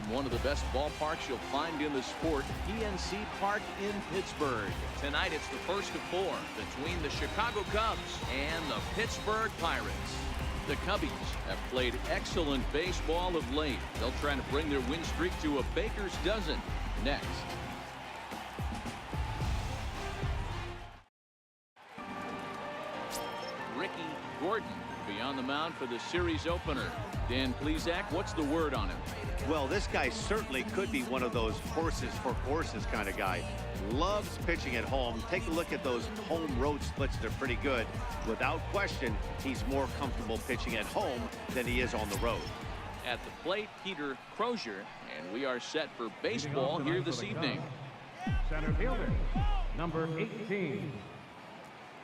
from one of the best ballparks you'll find in the sport, PNC Park in Pittsburgh. Tonight it's the first of 4 between the Chicago Cubs and the Pittsburgh Pirates. The Cubbies have played excellent baseball of late. They'll try to bring their win streak to a baker's dozen next. Ricky Gordon be on the mound for the series opener. Dan Plesac, what's the word on him? Well, this guy certainly could be one of those horses for courses kind of guy. Loves pitching at home. Take a look at those home road splits. They're pretty good. Without question, he's more comfortable pitching at home than he is on the road. At the plate, Peter Crozier, and we are set for baseball here this evening. Center fielder, number 18.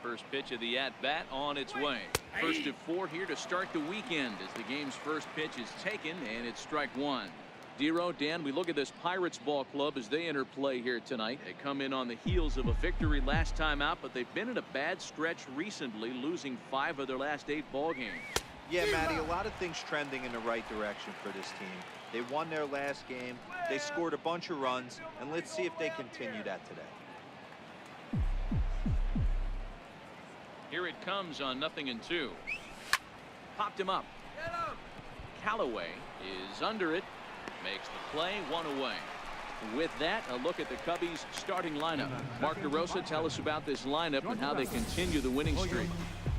First pitch of the at-bat on its way. First of 4 here to start the weekend as the game's first pitch is taken, and it's strike 1. Dero, Dan, we look at this Pirates ball club as they enter play here tonight. They come in on the heels of a victory last time out, but they've been in a bad stretch recently, losing 5 of their last 8 ball games. Yeah, Matty, a lot of things trending in the right direction for this team. They won their last game, they scored a bunch of runs, and let's see if they continue that today. Here it comes on 0-2. Popped him up. Callaway is under it. Makes the play, 1 away. With that, a look at the Cubbies starting lineup. Mark DeRosa, tell us about this lineup and how they continue the winning streak.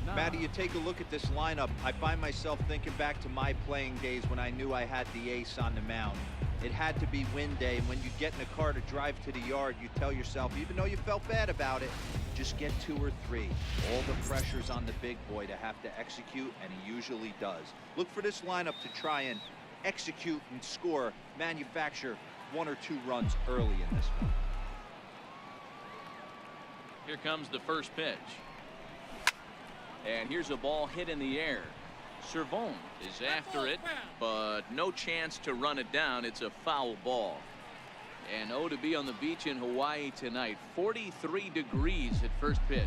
Matty, you take a look at this lineup. I find myself thinking back to my playing days when I knew I had the ace on the mound. It had to be win day, and when you get in a car to drive to the yard, you tell yourself, even though you felt bad about it, just get 2 or 3. All the pressure's on the big boy to have to execute, and he usually does. Look for this lineup to try and execute and score, manufacture 1 or 2 runs early in this one. Here comes the first pitch. And here's a ball hit in the air. Servon is after it, but no chance to run it down. It's a foul ball. And to be on the beach in Hawaii tonight. 43 degrees at first pitch.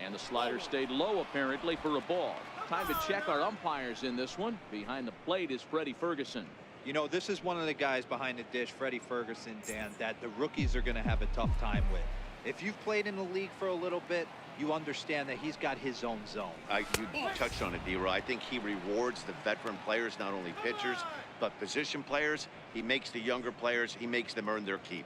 And the slider stayed low apparently for a ball. Time to check our umpires in this one. Behind the plate is Freddie Ferguson. You know, this is one of the guys behind the dish, Freddie Ferguson, Dan, that the rookies are going to have a tough time with. If you've played in the league for a little bit, you understand that he's got his own zone. You touched on it, DeVore. I think he rewards the veteran players, not only pitchers, but position players. He makes the younger players, he makes them earn their keep.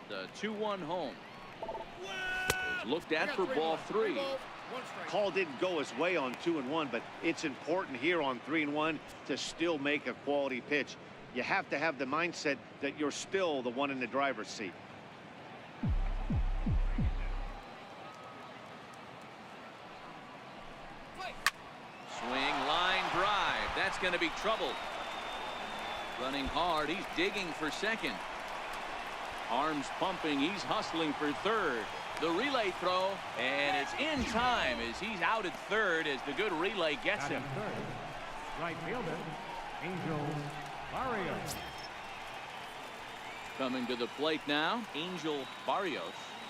The 2-1 home. Looked at for ball 3. Call didn't go his way on 2-1, but it's important here on 3-1 to still make a quality pitch. You have to have the mindset that you're still the one in the driver's seat. Swing, line drive. That's going to be trouble. Running hard. He's digging for second. Arms pumping. He's hustling for third. The relay throw, and it's in time as he's out at third as the good relay gets him. Right fielder, Angel Barrios. Coming to the plate now, Angel Barrios.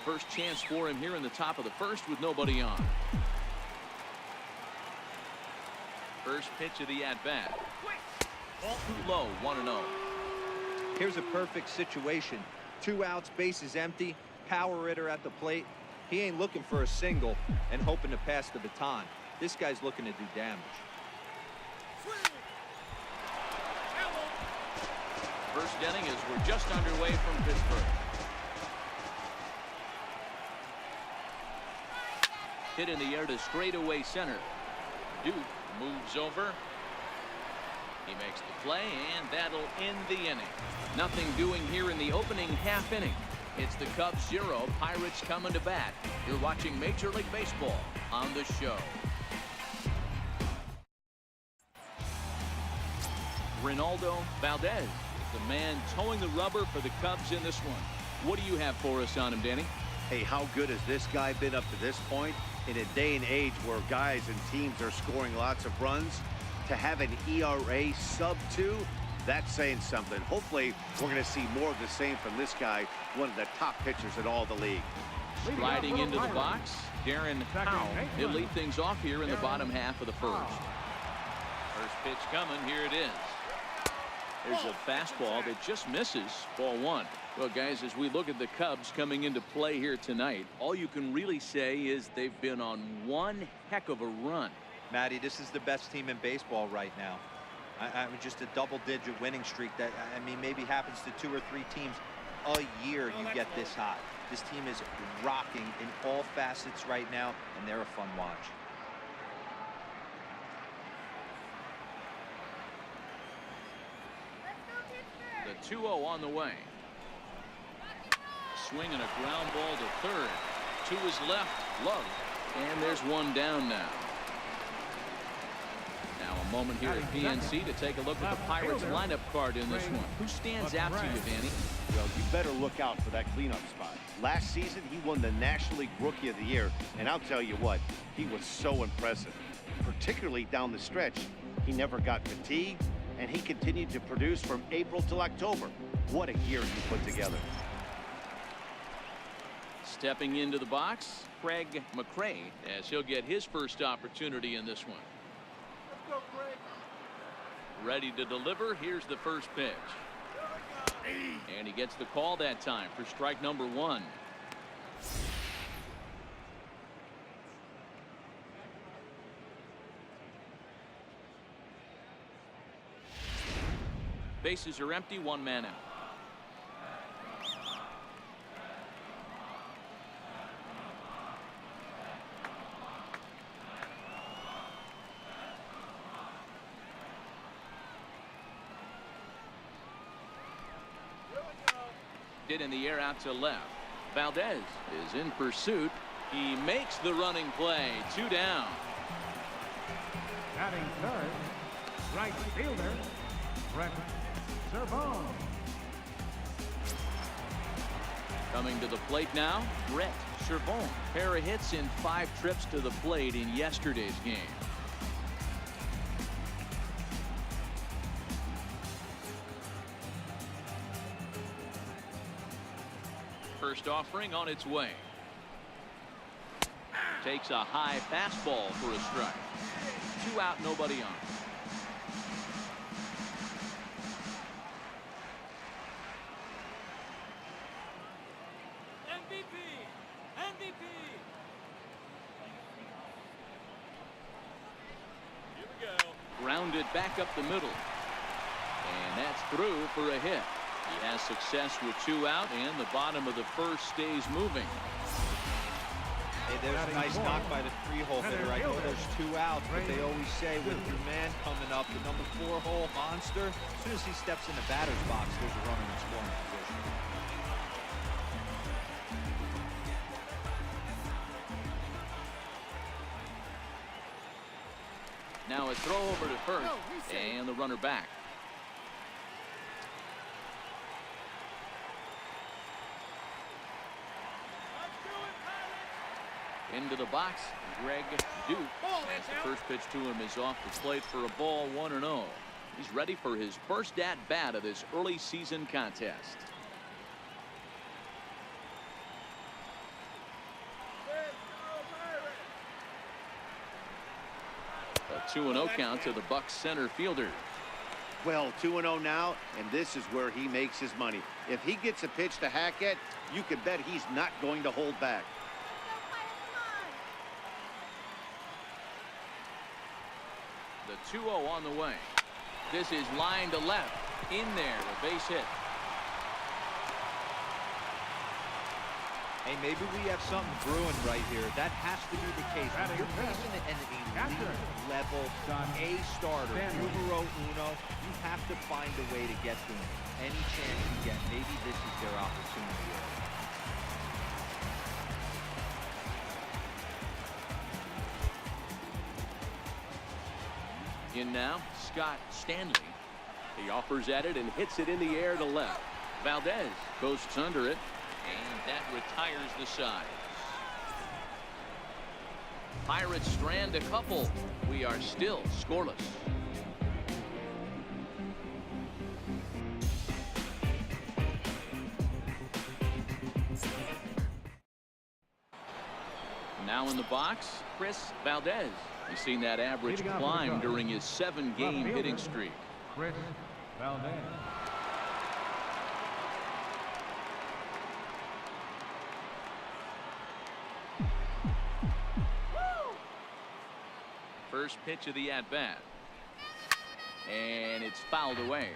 First chance for him here in the top of the first with nobody on. First pitch of the at-bat. Ball too low, 1-0. Here's a perfect situation. 2 outs, bases empty. Power hitter at the plate. He ain't looking for a single and hoping to pass the baton. This guy's looking to do damage. First inning as we're just underway from Pittsburgh. Hit in the air to straightaway center. Duke moves over. He makes the play, and that'll end the inning. Nothing doing here in the opening half inning. It's the Cubs 0, Pirates coming to bat. You're watching Major League Baseball on the show. Reynaldo Valdez is the man towing the rubber for the Cubs in this one. What do you have for us on him, Danny? Hey, how good has this guy been up to this point? In a day and age where guys and teams are scoring lots of runs, to have an ERA sub 2, That's saying something. Hopefully, we're going to see more of the same from this guy, one of the top pitchers in all the league. Riding into the box, Darren Howell. He'll lead things off here in the bottom half of the first. First pitch coming. Here it is. There's a fastball that just misses. Ball one. Well, guys, as we look at the Cubs coming into play here tonight, all you can really say is they've been on one heck of a run. Matty, this is the best team in baseball right now. I'm just a double-digit winning streak that, I mean, maybe happens to 2 or 3 teams a year you get this hot. This team is rocking in all facets right now, and they're a fun watch. The 2-0 on the way. Swinging a ground ball to third. To his left, Love. And there's one down now. Now a moment here at PNC to take a look at the Pirates lineup card in this one. Who stands out to you, Danny? Well, you better look out for that cleanup spot. Last season, he won the National League Rookie of the Year, and I'll tell you what, he was so impressive. Particularly down the stretch, he never got fatigued, and he continued to produce from April till October. What a year he put together. Stepping into the box, Craig McRae, as he'll get his first opportunity in this one. Let's go, Craig. Ready to deliver. Here's the first pitch. And he gets the call that time for strike number 1. Bases are empty, 1 man out. Hit in the air out to left. Valdez is in pursuit. He makes the running play. 2 down. Batting third, right fielder, Brett Servone. Coming to the plate now, Brett Servone. Pair of hits in 5 trips to the plate in yesterday's game. First offering on its way. Takes a high fastball for a strike. 2 out, nobody on. MVP. Here we go. Grounded back up the middle. And that's through for a hit. He has success with 2 out, and the bottom of the first stays moving. Hey, there's a nice knock by the 3-hole hitter. I know there's 2 outs, but they always say with your man coming up, the number 4-hole monster, as soon as he steps in the batter's box, there's a runner in scoring position. Now a throw over to first, and the runner back. Into the box, Greg Duke. As the first pitch to him is off the plate for a ball, 1-0. He's ready for his first at-bat of this early season contest. A 2-0 count to the Bucs center fielder. Well, 2-0 now, and this is where he makes his money. If he gets a pitch to hack at, you can bet he's not going to hold back. The 2-0 on the way. This is line to left. In there, a base hit. Hey, maybe we have something brewing right here. That has to be the case. When you're facing an elite level A starter, numero uno, you have to find a way to get to him. Any chance you get, maybe this is their opportunity. In now, Scott Stanley. He offers at it and hits it in the air to left. Valdez coasts under it, and that retires the side. Pirates strand a couple. We are still scoreless. Now in the box, Valdez. He's seen that average climb during his 7-game hitting streak. Valdez. First pitch of the at-bat. And it's fouled away.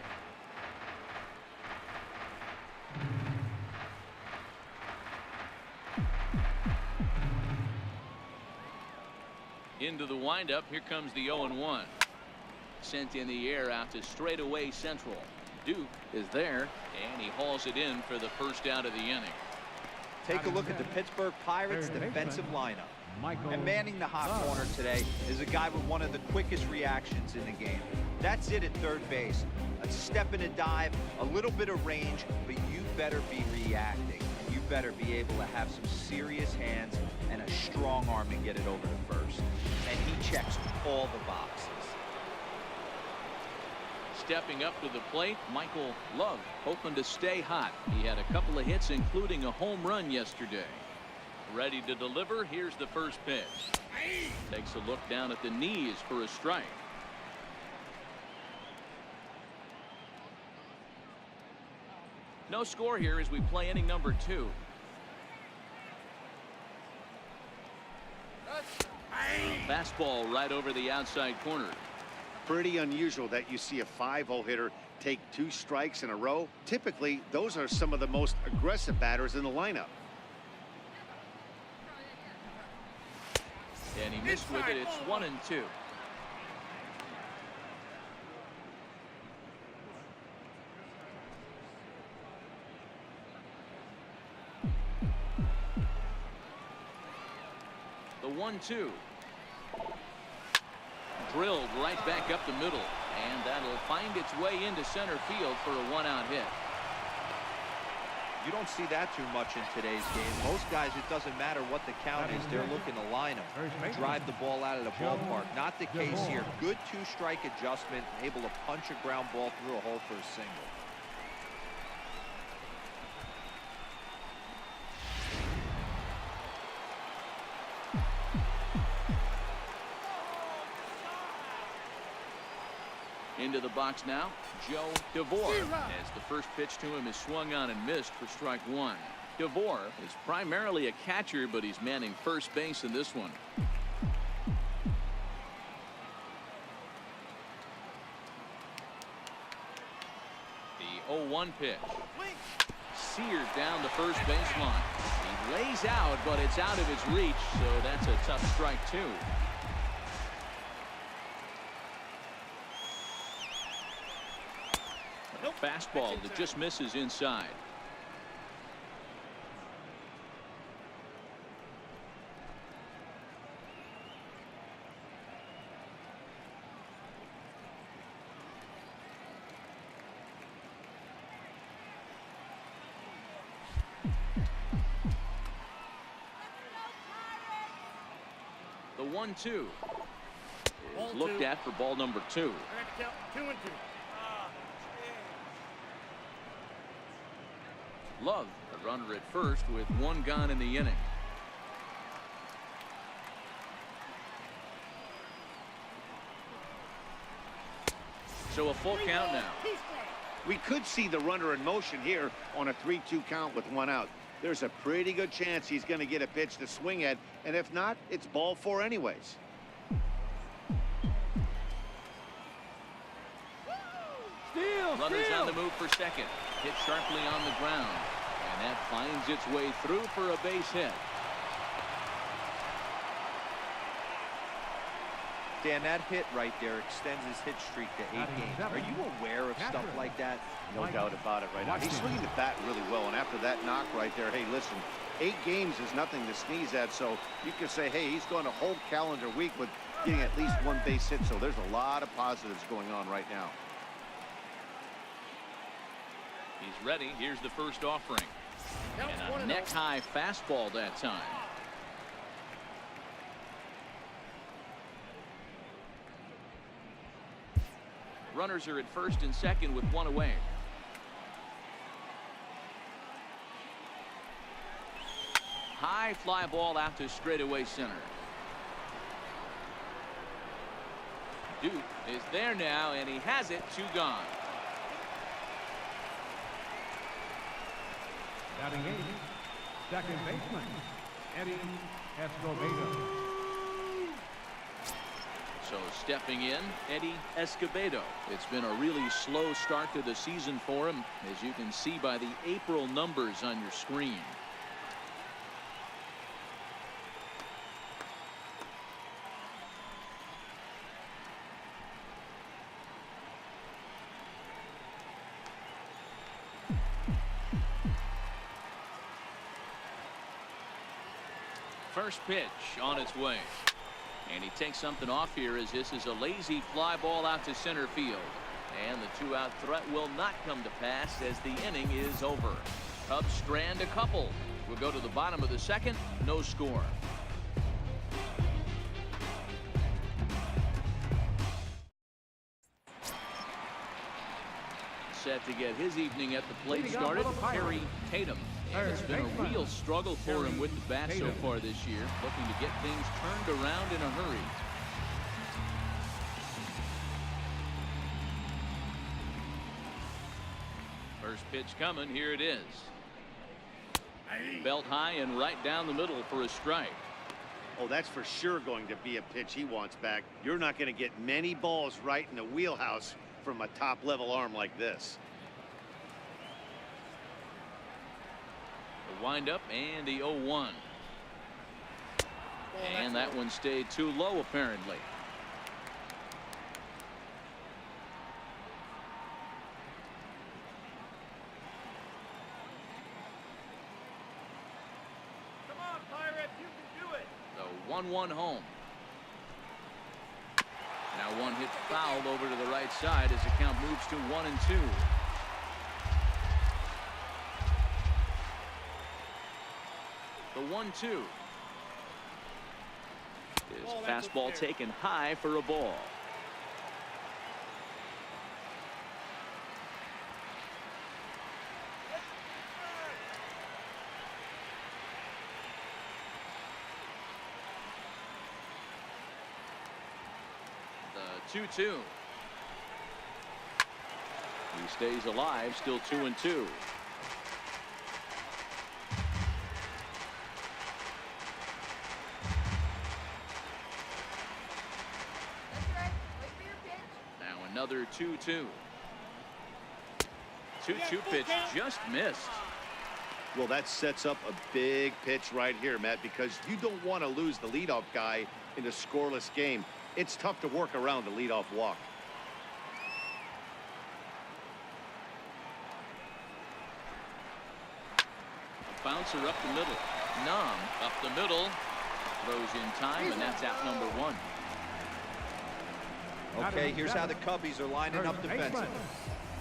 Into the windup. Here comes the 0-1. Sent in the air out to straightaway central. Duke is there, and he hauls it in for the first out of the inning. Take a look at the Pittsburgh Pirates defensive lineup. And manning the hot corner today is a guy with one of the quickest reactions in the game. That's it at third base. A step and a dive, a little bit of range, but you better be reacting. You better be able to have some serious hands and a strong arm to get it over to first. And he checks all the boxes. Stepping up to the plate, Michael Love, hoping to stay hot. He had a couple of hits, including a home run yesterday. Ready to deliver. Here's the first pitch. Takes a look down at the knees for a strike. No score here as we play inning number 2. Fastball right over the outside corner. Pretty unusual that you see a 5-0 hitter take 2 strikes in a row. Typically, those are some of the most aggressive batters in the lineup. And he missed with it. It's 1-2. The 1-2. Drilled right back up the middle, and that'll find its way into center field for a 1-out hit. You don't see that too much in today's game. Most guys, it doesn't matter what the count is, they're looking to line them, drive the ball out of the ballpark. Not the case here. Good 2-strike adjustment, able to punch a ground ball through a hole for a single. Into the box now, Joe DeVore, as the first pitch to him is swung on and missed for strike 1. DeVore is primarily a catcher, but he's manning first base in this one. The 0-1 pitch. Seared down the first baseline. He lays out, but it's out of his reach, so that's a tough strike 2. Fastball that just misses inside. The 1-2 is looked at for ball number 2. 2-2. Love, the runner at first with 1 gone in the inning. So a full count now. We could see the runner in motion here on a 3-2 count with 1 out. There's a pretty good chance he's going to get a pitch to swing at, and if not, it's ball 4 anyways. Runners on the move for second. Hit sharply on the ground. And that finds its way through for a base hit. Dan, that hit right there extends his hit streak to 8 games. Are you aware of stuff like that? No doubt about it right now. He's swinging the bat really well, and after that knock right there, hey, listen, 8 games is nothing to sneeze at, so you can say, hey, he's going a whole calendar week with getting at least 1 base hit, so there's a lot of positives going on right now. He's ready. Here's the first offering. And a neck-high fastball that time. Runners are at first and second with 1 away. High high fly ball out to straightaway center. Duke is there now, and he has it. 2 gone. Batting 8, second baseman, Eddie Escobedo. So stepping in, Eddie Escobedo. It's been a really slow start to the season for him, as you can see by the April numbers on your screen. First pitch on its way. And he takes something off here, as this is a lazy fly ball out to center field. And the 2-out threat will not come to pass as the inning is over. Cubs strand a couple. We'll go to the bottom of the second. No score. Set to get his evening at the plate started, Harry Tatum. And it's been a real struggle for him with the bat so far this year, looking to get things turned around in a hurry. First pitch coming. Here it is. Belt high and right down the middle for a strike. Oh, that's for sure going to be a pitch he wants back. You're not going to get many balls right in the wheelhouse from a top-level arm like this. The windup and the 0-1. And that one stayed too low, apparently. Come on, Pirates, you can do it. The 1-1 home. Now one hit fouled over to the right side as the count moves to 1-2. The 1-2. His fastball taken high for a ball. The 2-2. He stays alive, still 2-2. Another 2-2. 2-2 pitch just missed. Well, that sets up a big pitch right here, Matt, because you don't want to lose the leadoff guy in a scoreless game. It's tough to work around the leadoff walk. A bouncer up the middle. Nom up the middle. Throws in time, and that's out number 1. Okay, here's how the Cubbies are lining up defensively.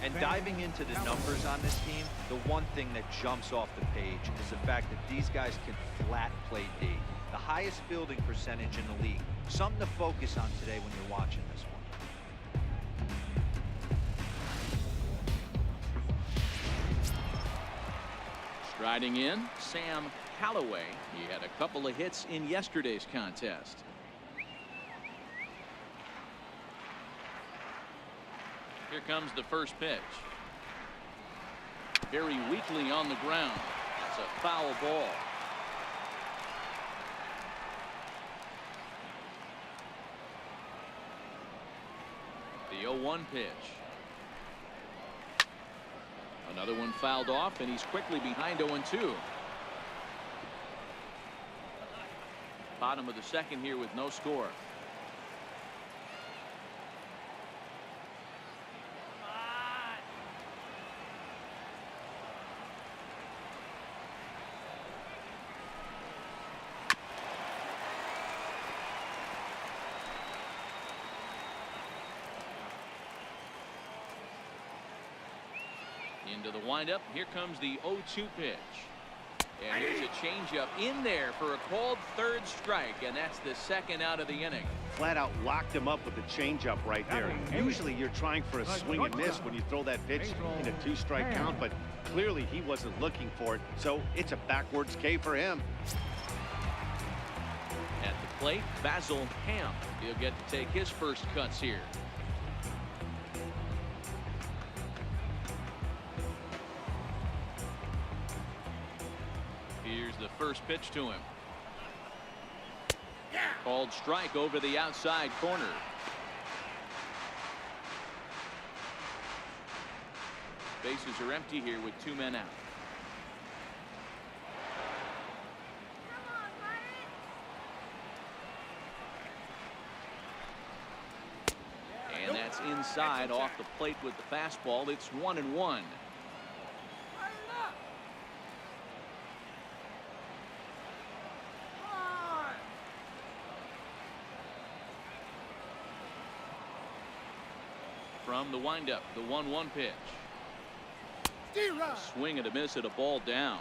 And diving into the numbers on this team, the one thing that jumps off the page is the fact that these guys can flat play D. The highest fielding percentage in the league. Something to focus on today when you're watching this one. Striding in, Sam Callaway. He had a couple of hits in yesterday's contest. Here comes the first pitch. Very weakly on the ground. It's a foul ball. The 0-1 pitch. Another one fouled off, and he's quickly behind 0-2. Bottom of the second here with no score. Into the windup. Here comes the 0-2 pitch. And here's a changeup in there for a called third strike, and that's the second out of the inning. Flat out locked him up with the changeup right there. Usually you're trying for a swing and miss when you throw that pitch in a 2-strike count, but clearly he wasn't looking for it, so it's a backwards K for him. plate, Basil Ham. He'll get to take his first cuts here. Here's the first pitch to him. Called strike over the outside corner. Bases are empty here with 2 men out. And that's inside off the plate with the fastball. It's 1-1. From the windup, the 1-1 pitch. A swing and a miss at a ball down.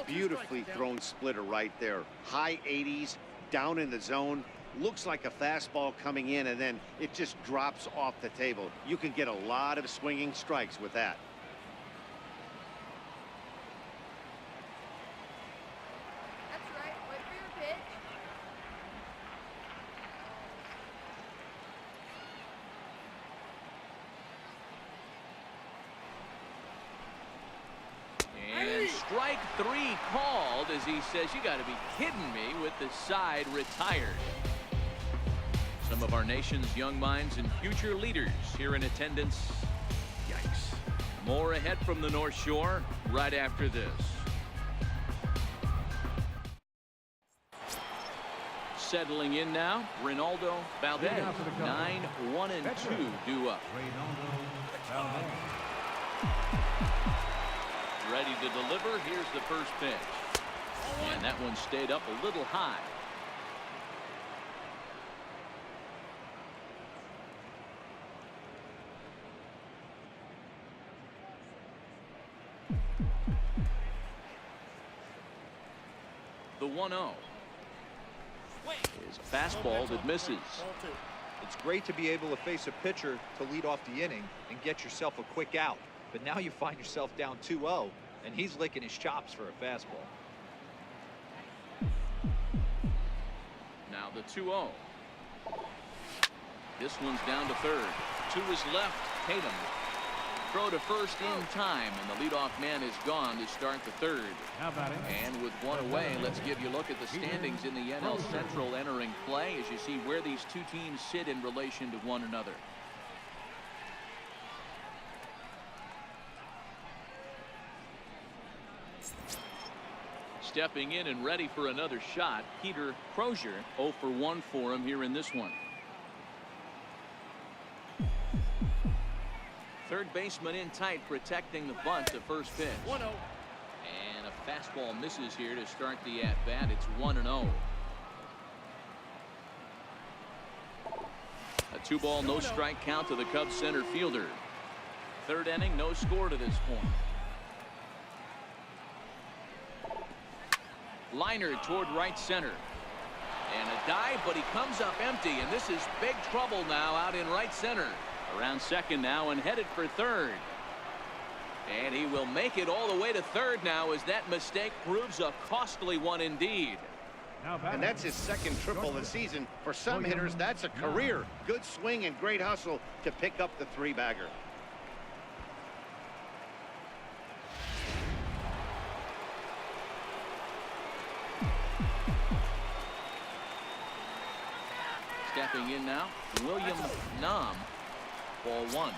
Beautifully thrown splitter right there. High 80s, down in the zone. Looks like a fastball coming in, and then it just drops off the table. You can get a lot of swinging strikes with that. That's right. Wait for your pitch. And strike 3 called as he says, you got to be kidding me, with the side retired. Some of our nation's young minds and future leaders here in attendance. Yikes. More ahead from the North Shore right after this. Settling in now, Reynaldo Valdez. 9-1-2 due up. Reynaldo Valdez. Ready to deliver. Here's the first pitch. And that one stayed up a little high. The 1-0 is a fastball that misses. It's great to be able to face a pitcher to lead off the inning and get yourself a quick out. But now you find yourself down 2-0, and he's licking his chops for a fastball. Now the 2-0. This one's down to third. 2 is left. Tatum. Throw to first in time, and the leadoff man is gone to start the third. How about it? And with 1 away, let's give you a look at the standings in the NL Central entering play as you see where these two teams sit in relation to one another. Stepping in and ready for another shot, Peter Crozier. 0 for 1 for him here in this one. Third baseman in tight, protecting the bunt to first pitch. 1-0. And a fastball misses here to start the at-bat. It's 1-0. A 2-ball, no strike count to the Cubs center fielder. Third inning, no score to this point. Liner toward right center. And a dive, but he comes up empty, and this is big trouble now out in right center. Around second now and headed for third. And he will make it all the way to third now as that mistake proves a costly one indeed. And that's his second triple this season. For some hitters, that's a career. Good swing and great hustle to pick up the 3-bagger. Stepping in now, William Nam. Ball 1.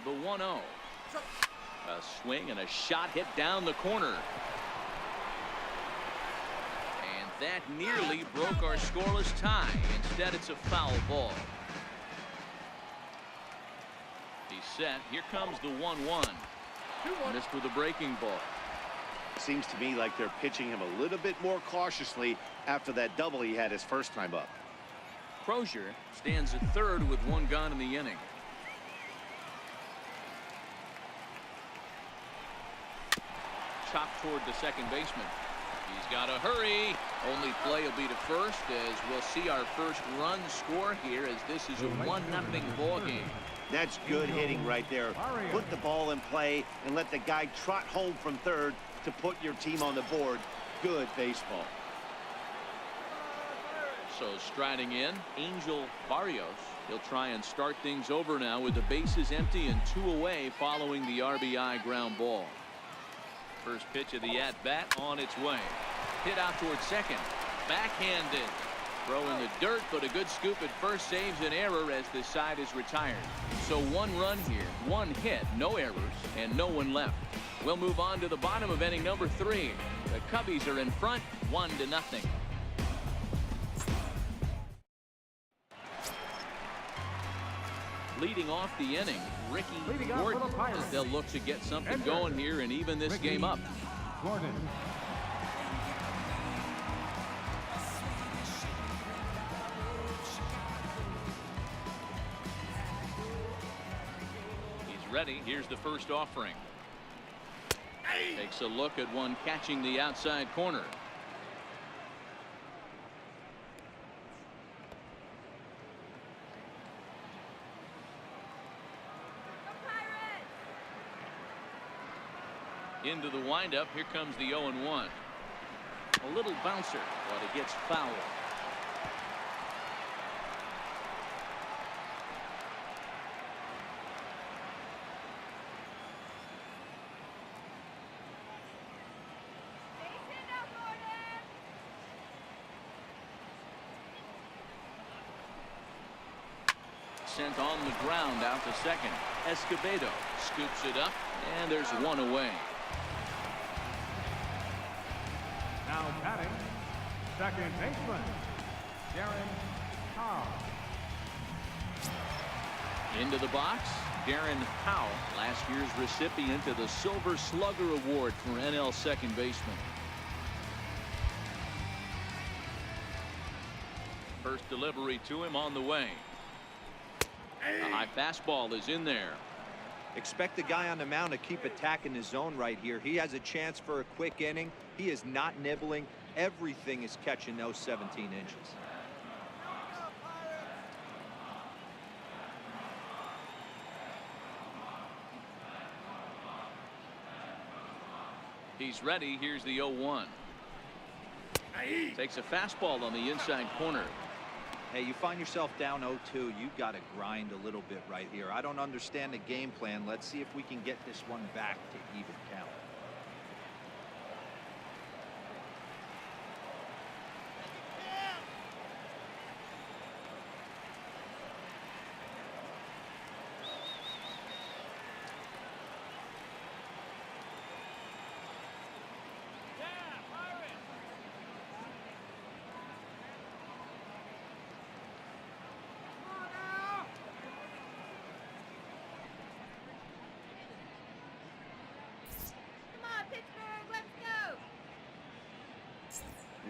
The 1-0. A swing and a shot hit down the corner. And that nearly broke our scoreless tie. Instead, it's a foul ball. Set. Here comes the 1-1. Missed with a breaking ball. Seems to me like they're pitching him a little bit more cautiously after that double he had his first time up. Crozier stands at third with 1 gone in the inning. Chopped toward the second baseman. He's got to hurry. Only play will be to first, as we'll see our first run score here, as this is a 1-0 ball game. That's good hitting right there. Put the ball in play and let the guy trot home from third to put your team on the board. Good baseball. So striding in, Angel Barrios. He'll try and start things over now with the bases empty and 2 away following the RBI ground ball. First pitch of the at-bat on its way. Hit out towards second. Backhanded. Throw in the dirt, but a good scoop at first saves an error as the side is retired. So 1 run here, 1 hit, no errors, and no one left. We'll move on to the bottom of inning number 3. The Cubbies are in front, 1-0. Leading off the inning, Ricky Gordon, as they'll look to get something going here and even this game up. Gordon. He's ready. Here's the first offering. Takes a look at one catching the outside corner. Into the windup. Here comes the 0-1. A little bouncer, but it gets foul. Sent on the ground out to second. Escobedo scoops it up, and there's 1 away. Now batting, second baseman, Darren Howe. Into the box, Darren Howe, last year's recipient of the Silver Slugger Award for NL second baseman. First delivery to him on the way. A high fastball is in there. Expect the guy on the mound to keep attacking his zone right here. He has a chance for a quick inning. He is not nibbling. Everything is catching those 17 inches. He's ready. Here's the 0-1. Takes a fastball on the inside corner. Hey, you find yourself down 0-2, you got to grind a little bit right here. I don't understand the game plan. Let's see if we can get this one back to even count.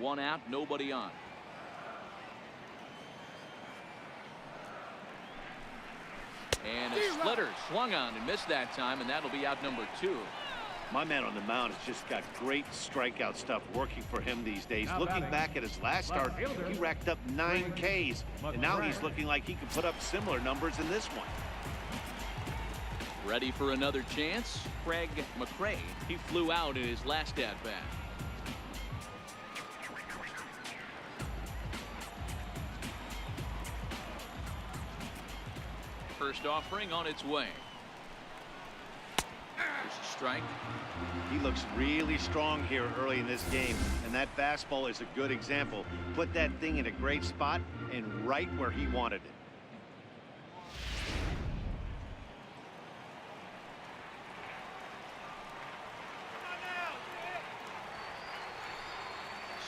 One out, nobody on. And a splitter swung on and missed that time, and that'll be out number 2. My man on the mound has just got great strikeout stuff working for him these days. Looking back at his last start, he racked up 9 Ks, and now he's looking like he can put up similar numbers in this one. Ready for another chance? Craig McRae. He flew out in his last at-bat. First offering on its way. There's a strike. He looks really strong here early in this game, and that fastball is a good example. Put that thing in a great spot and right where he wanted it.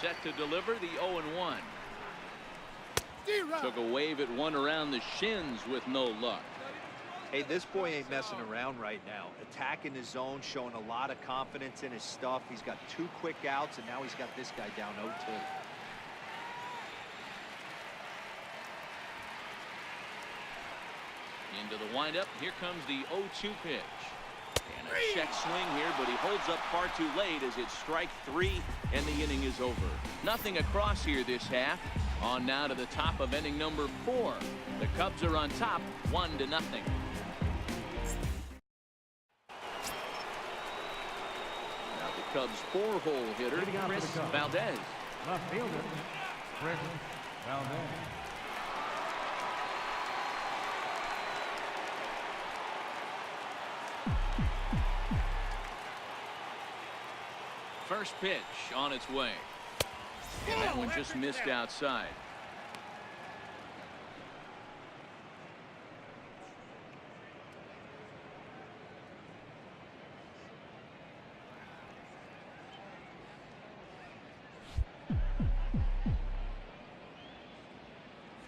Set to deliver the 0-1. Took a wave at one around the shins with no luck. Hey, this boy ain't messing around right now. Attacking his zone, showing a lot of confidence in his stuff. He's got 2 quick outs, and now he's got this guy down 0-2. Into the windup. Here comes the 0-2 pitch. And a check swing here, but he holds up far too late as it's strike 3 and the inning is over. Nothing across here this half. On now to the top of inning number 4. The Cubs are on top 1-0. Now the Cubs 4-hole hitter Chris Valdez. Left fielder, Chris Valdez. First pitch on its way. And that one just missed outside.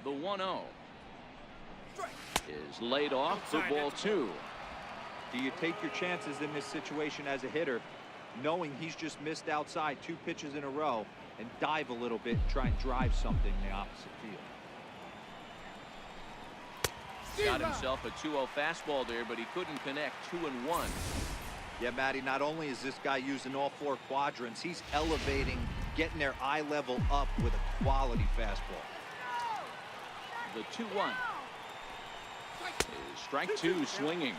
The 1-0 is laid off for ball 2. Do you take your chances in this situation as a hitter, knowing he's just missed outside 2 pitches in a row, and dive a little bit and try and drive something in the opposite field? Got himself a 2-0 fastball there, but he couldn't connect. 2-1. Yeah, Matty, not only is this guy using all 4 quadrants, he's elevating, getting their eye level up with a quality fastball. The 2-1 is strike 2 swinging.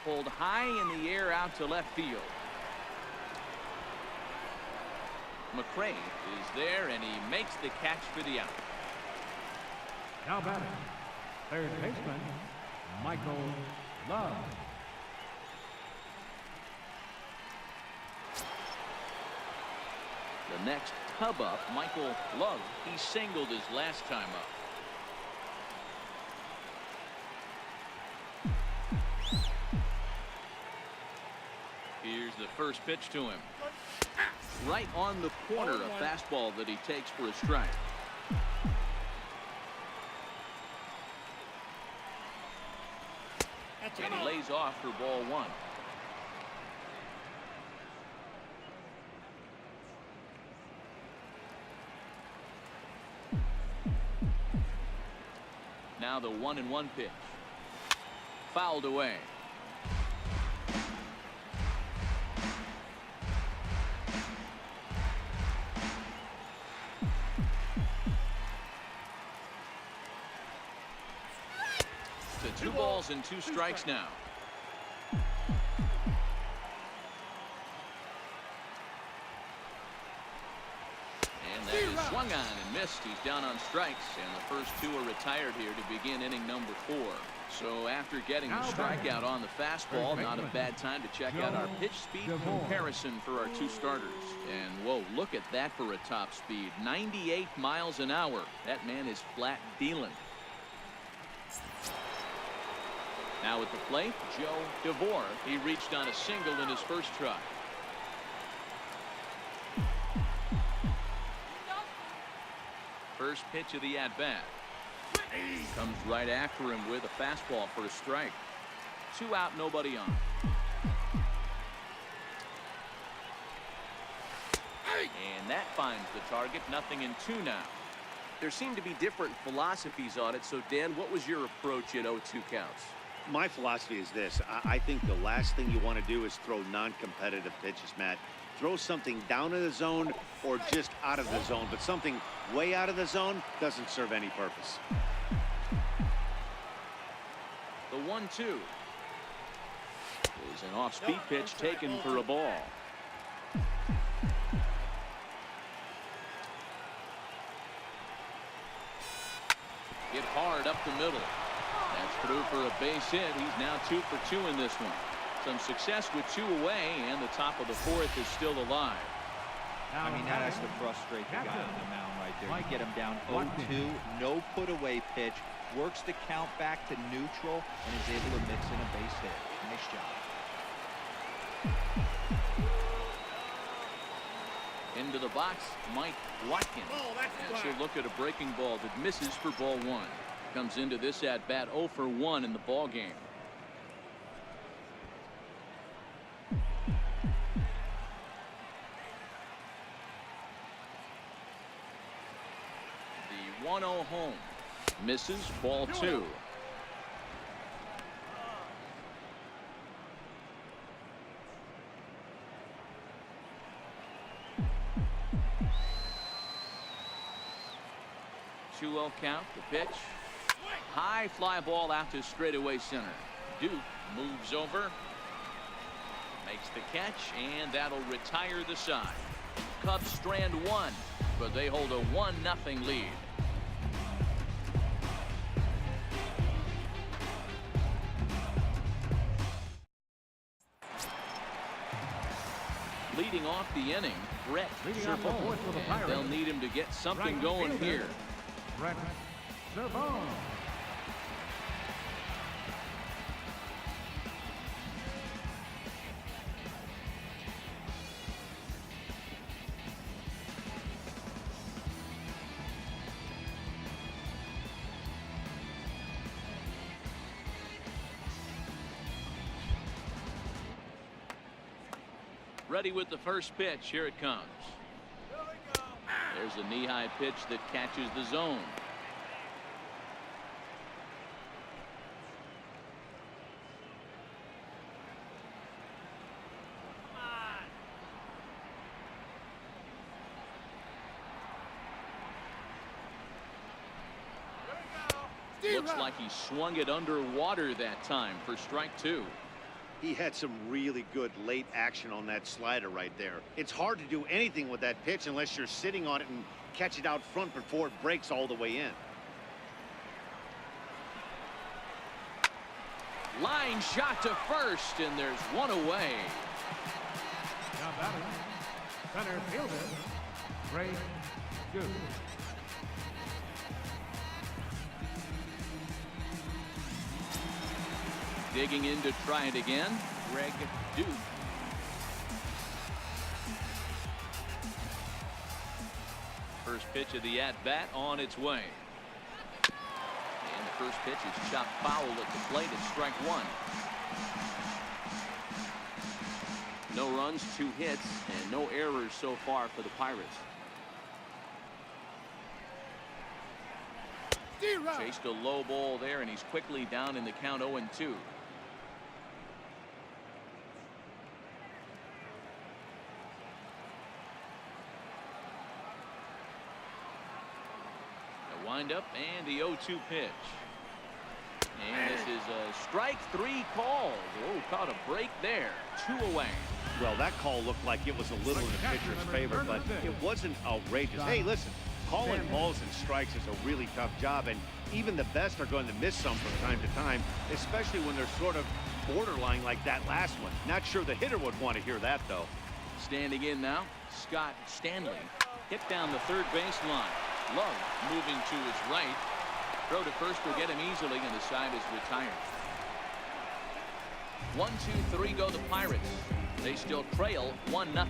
Pulled high in the air out to left field. McCray is there, and he makes the catch for the out. Now batting, third baseman, Michael Love. The next tub up, Michael Love. He singled his last time up. Here's the first pitch to him. Right on the corner, a fastball that he takes for a strike. And he lays off for ball 1. Now the 1-1 pitch. Fouled away. To 2 balls and 2 strikes now. And that is swung on and missed. He's down on strikes, and the first 2 are retired here to begin inning number 4. So after getting the strikeout on the fastball, not a bad time to check out our pitch speed comparison for our 2 starters. And whoa, look at that for a top speed. 98 miles an hour. That man is flat dealing. Now at the plate, Joe DeVore. He reached on a single in his first try. First pitch of the at-bat. Comes right after him with a fastball for a strike. 2 out, nobody on. And that finds the target. 0-2 now. There seem to be different philosophies on it. So, Dan, what was your approach at 0-2 counts? My philosophy is this. I think the last thing you want to do is throw non-competitive pitches, Matt. Throw something down in the zone or just out of the zone, but something way out of the zone doesn't serve any purpose. The 1-2 is an off-speed pitch taken for a ball. Hit hard up the middle. That's through for a base hit. He's now 2 for 2 in this one. Some success with 2 away, and the top of the 4th is still alive. I mean, that has to frustrate the guy on the mound right there. You get him down 0-2, no put away pitch, works the count back to neutral, and is able to mix in a base hit. Nice job. Into the box, Mike Watkins. And she'll look at a breaking ball that misses for ball 1. Comes into this at bat 0 for 1 in the ball game. 1-0 home. Misses, ball 2. Two-0 count. The pitch. High fly ball out to straightaway center. Duke moves over. Makes the catch, and that'll retire the side. Cubs strand 1, but they hold a 1-0 lead. Leading off the inning, Brett Servone, and they'll need him to get something going here. Brett Servone. Ready with the first pitch. Here it comes. There's a knee-high pitch that catches the zone. Looks like he swung it underwater that time for strike 2. He had some really good late action on that slider right there. It's hard to do anything with that pitch unless you're sitting on it and catch it out front before it breaks all the way in. Line shot to first, and there's one away. Now batting, center fielder, Ray Duke. Digging in to try it again, Greg Duke. First pitch of the at-bat on its way. And the first pitch is chopped foul at the plate at strike 1. No runs, 2 hits, and no errors so far for the Pirates. Chased a low ball there, and he's quickly down in the count 0-2. Wind up and the 0-2 pitch. And this is a strike 3 call. Oh, caught a break there. 2 away. Well, that call looked like it was a little in the pitcher's favor, but it wasn't outrageous. Hey, listen, calling balls and strikes is a really tough job, and even the best are going to miss some from time to time, especially when they're sort of borderline like that last one. Not sure the hitter would want to hear that, though. Standing in now, Scott Stanley. Hit down the third baseline. Love moving to his right. Throw to first will get him easily, and the side is retired. 1, 2, 3 go the Pirates. They still trail 1-0.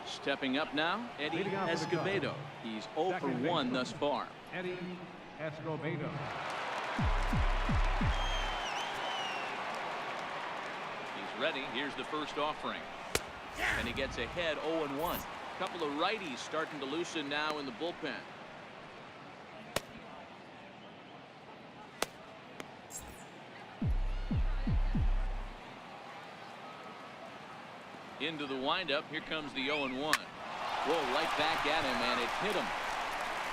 Stepping up now, Eddie Escobedo. He's 0 for 1 thus far. Eddie Escobedo. He's ready. Here's the first offering. And he gets ahead 0-1. A couple of righties starting to loosen now in the bullpen. Into the windup. Here comes the 0-1. Whoa, right back at him, and it hit him.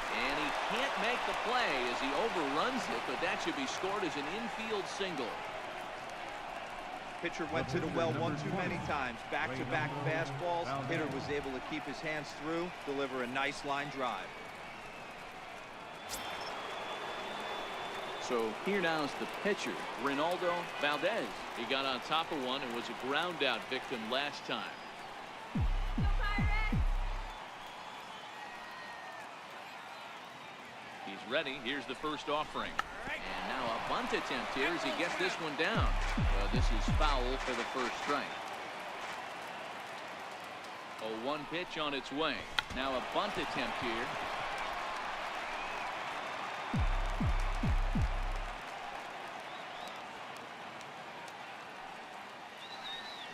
And he can't make the play as he overruns it, but that should be scored as an infield single. Pitcher went to the well one too many times. Back-to-back fastballs. Hitter was able to keep his hands through, deliver a nice line drive. So here now is the pitcher, Reynaldo Valdez. He got on top of one and was a ground out victim last time. He's ready. Here's the first offering. And now a bunt attempt here as he gets this one down. This is foul for the first strike. 0-1 pitch on its way. Now a bunt attempt here.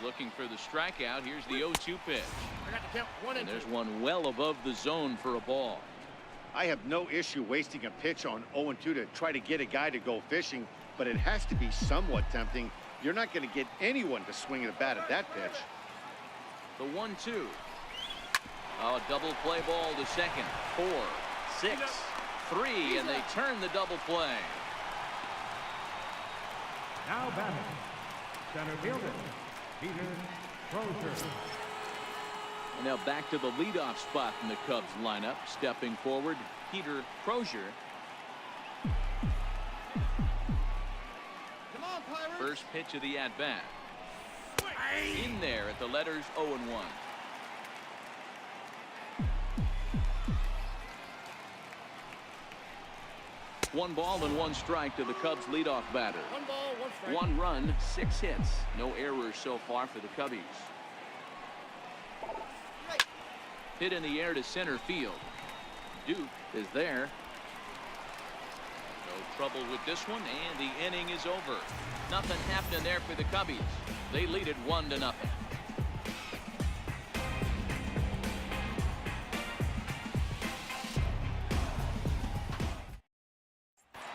looking for the strikeout. Here's the 0-2 pitch. I got to count 1 and 2. There's one well above the zone for a ball. I have no issue wasting a pitch on 0-2 to try to get a guy to go fishing, but it has to be somewhat tempting. You're not going to get anyone to swing at a bat at that pitch. The 1-2. Oh, double play ball to second. 4, 6, 3, and they turn the double play. Now batting, center fielder, Peter Crozier. And now back to the leadoff spot in the Cubs lineup. Stepping forward, Peter Crozier. Come on, Pirates. First pitch of the at-bat. In there at the letters 0-1. One ball and one strike to the Cubs leadoff batter. 1 ball, 1 strike. 1 run, 6 hits. No errors so far for the Cubbies. Hit in the air to center field. Duke is there. No trouble with this one, and the inning is over. Nothing happening there for the Cubbies. They lead it 1-0.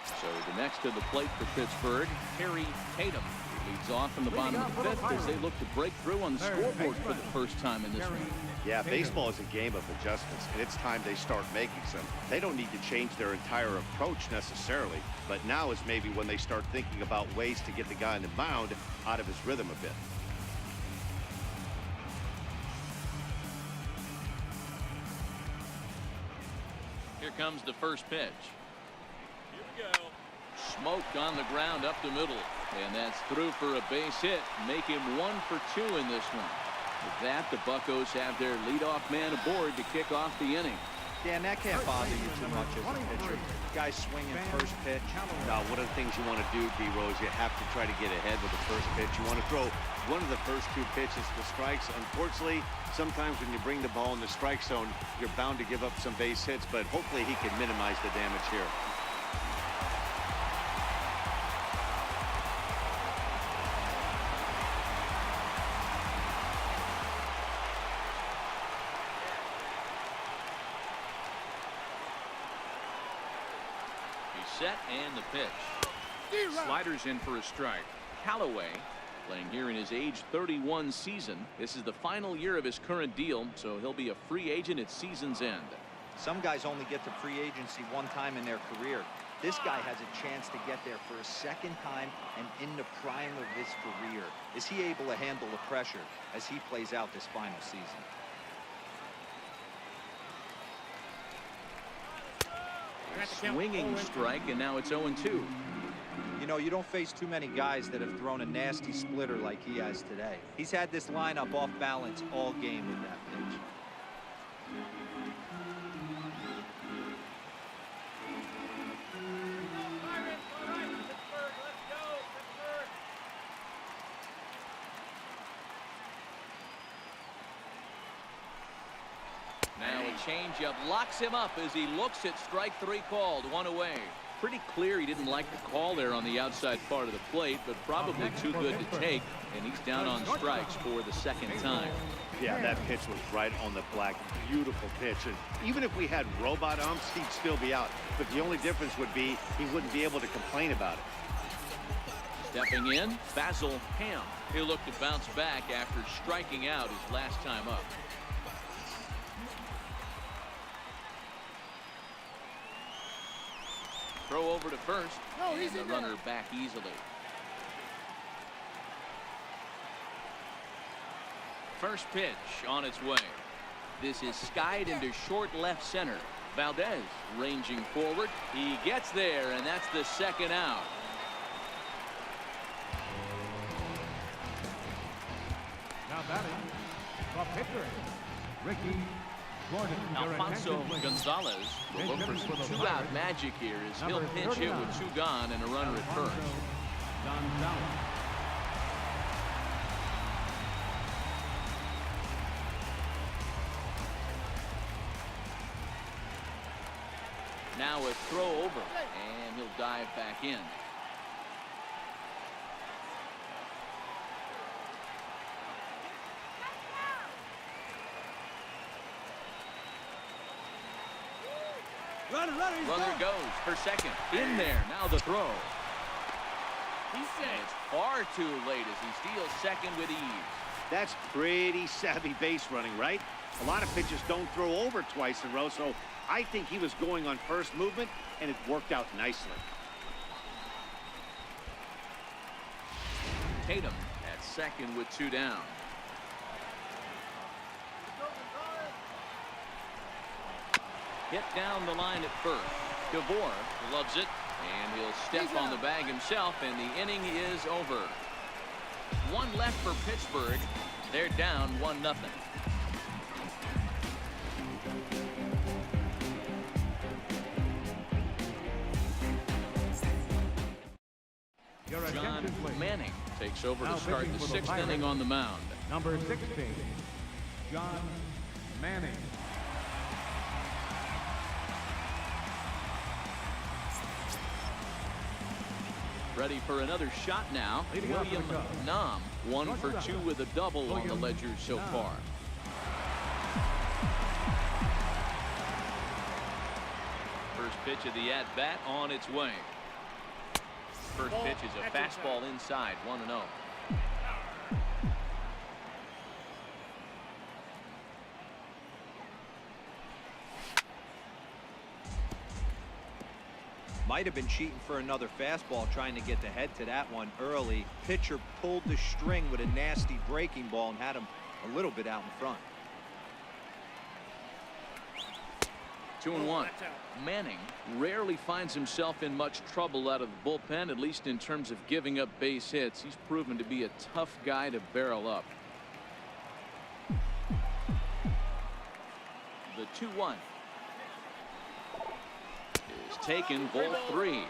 So the next to the plate for Pittsburgh, Harry Tatum leads off in the bottom of the 5th as they look to break through on the scoreboard for the first time in this one. Yeah, baseball is a game of adjustments, and it's time they start making some. They don't need to change their entire approach necessarily, but now is maybe when they start thinking about ways to get the guy on the mound out of his rhythm a bit. Here comes the first pitch. Here we go. Smoked on the ground up the middle, and that's through for a base hit. Make him 1 for 2 in this one. With that, the Buccos have their leadoff man aboard to kick off the inning. Dan, that can't bother you too much as a pitcher. Guy swinging first pitch. Now, one of the things you want to do, D-Rose, you have to try to get ahead with the first pitch. You want to throw one of the first 2 pitches to strikes. Unfortunately, sometimes when you bring the ball in the strike zone, you're bound to give up some base hits, but hopefully he can minimize the damage here. Set and the pitch. Sliders in for a strike. Callaway playing here in his age 31 season. This is the final year of his current deal, so he'll be a free agent at season's end. Some guys only get to free agency 1 time in their career. This guy has a chance to get there for a second time and in the prime of his career. Is he able to handle the pressure as he plays out this final season? Swinging strike, and now it's 0-2. You know, you don't face too many guys that have thrown a nasty splitter like he has today. He's had this lineup off balance all game with that pitch. Pirates, all right, Pittsburgh, let's go, Pittsburgh. Now a changeup locks him up as he looks at strike 3 called. 1 away. Pretty clear he didn't like the call there on the outside part of the plate, but probably too good to take, and he's down on strikes for the 2nd time. Yeah, that pitch was right on the black. Beautiful pitch. And even if we had robot umps, he'd still be out. But the only difference would be he wouldn't be able to complain about it. Stepping in, Basil Ham. He'll look to bounce back after striking out his last time up. Throw over to first, and the runner back easily. First pitch on its way. This is skied into short left center. Valdez ranging forward. He gets there, and that's the 2nd out. Now batting, the pitcher, Ricky Gordon. Alfonso Gonzalez will look for some 2-out magic here as he'll pinch hit with 2 gone and a runner at first. Now a throw over, and he'll dive back in. Runner goes for second. In there. Now the throw. He's And set. it's far too late as he steals second with ease. That's pretty savvy base running, right? A lot of pitchers don't throw over twice in a row, so I think he was going on first movement, and it worked out nicely. Tatum at second with 2 down. Hit down the line at first. DeVore loves it, and he'll step on the bag himself, and the inning is over. One left for Pittsburgh. They're down 1-0. Your John attention, please. Manning takes over Now to start pitching the for the 6th Pirates. inning on the mound. Number 16, John Manning. Ready for another shot now. Leading off William for the Cubs. Nam, 1 for 2 with a double on the William ledger so Nam. far. First pitch of the at-bat on its way. First pitch is a fastball inside, 1-0. Might have been cheating for another fastball, trying to get the head to that one early. Pitcher pulled the string with a nasty breaking ball and had him a little bit out in front. 2-1. Manning rarely finds himself in much trouble out of the bullpen, at least in terms of giving up base hits. He's proven to be a tough guy to barrel up. The 2-1 is taken, ball 3.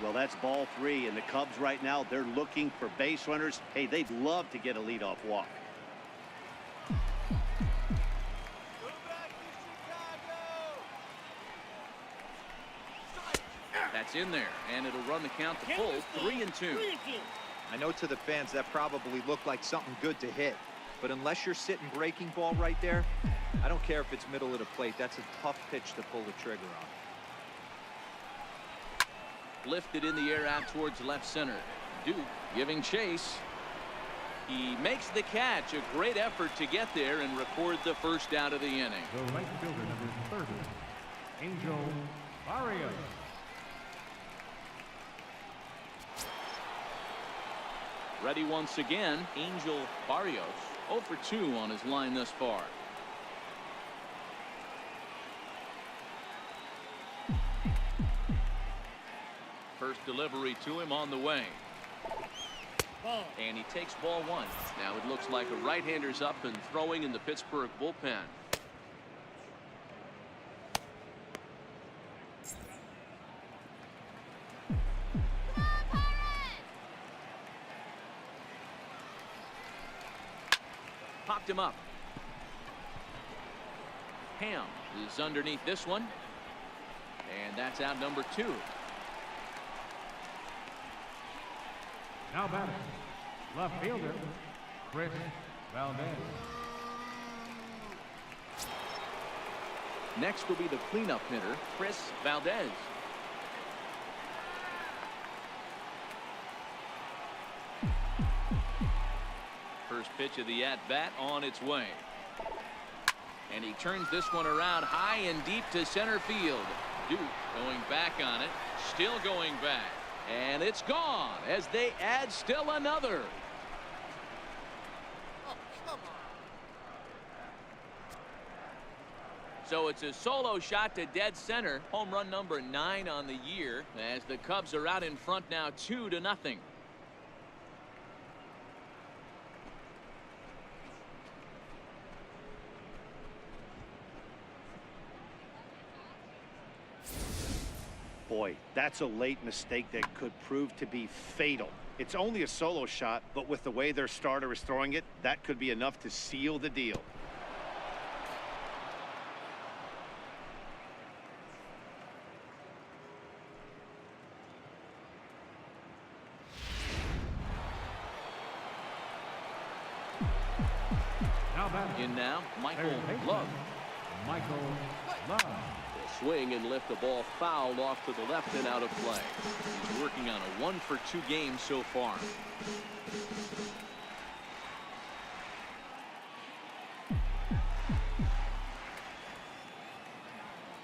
Well, that's ball 3, and the Cubs right now, they're looking for base runners. Hey, they'd love to get a leadoff walk. That's in there, and it'll run the count to full, 3-2. I know to the fans that probably looked like something good to hit, but unless you're sitting breaking ball right there, I don't care if it's middle of the plate. That's a tough pitch to pull the trigger on. Lifted in the air out towards left center. Duke giving chase. He makes the catch. A great effort to get there and record the first out of the inning. The right fielder, number 30, Angel Barrios. Ready once again, Angel Barrios, 0 for 2 on his line thus far. First delivery to him on the way. And he takes ball 1. Now it looks like a right-hander's up and throwing in the Pittsburgh bullpen. Popped him up. Ham is underneath this one. And that's out number 2. Now batting, left fielder, Chris Valdez. Next will be the cleanup hitter, Chris Valdez. First pitch of the at-bat on its way. And he turns this one around high and deep to center field. Duke going back on it, still going back. And it's gone as they add still another. Oh, come on. So it's a solo shot to dead center. Home run number 9 on the year as the Cubs are out in front now 2-0. Boy, that's a late mistake that could prove to be fatal. It's only a solo shot, but with the way their starter is throwing it, that could be enough to seal the deal. Now batting, In now, Michael third baseman, Love. Michael Love. The swing and lift the ball foul off to the left and out of play. He's working on a 1-for-2 game so far.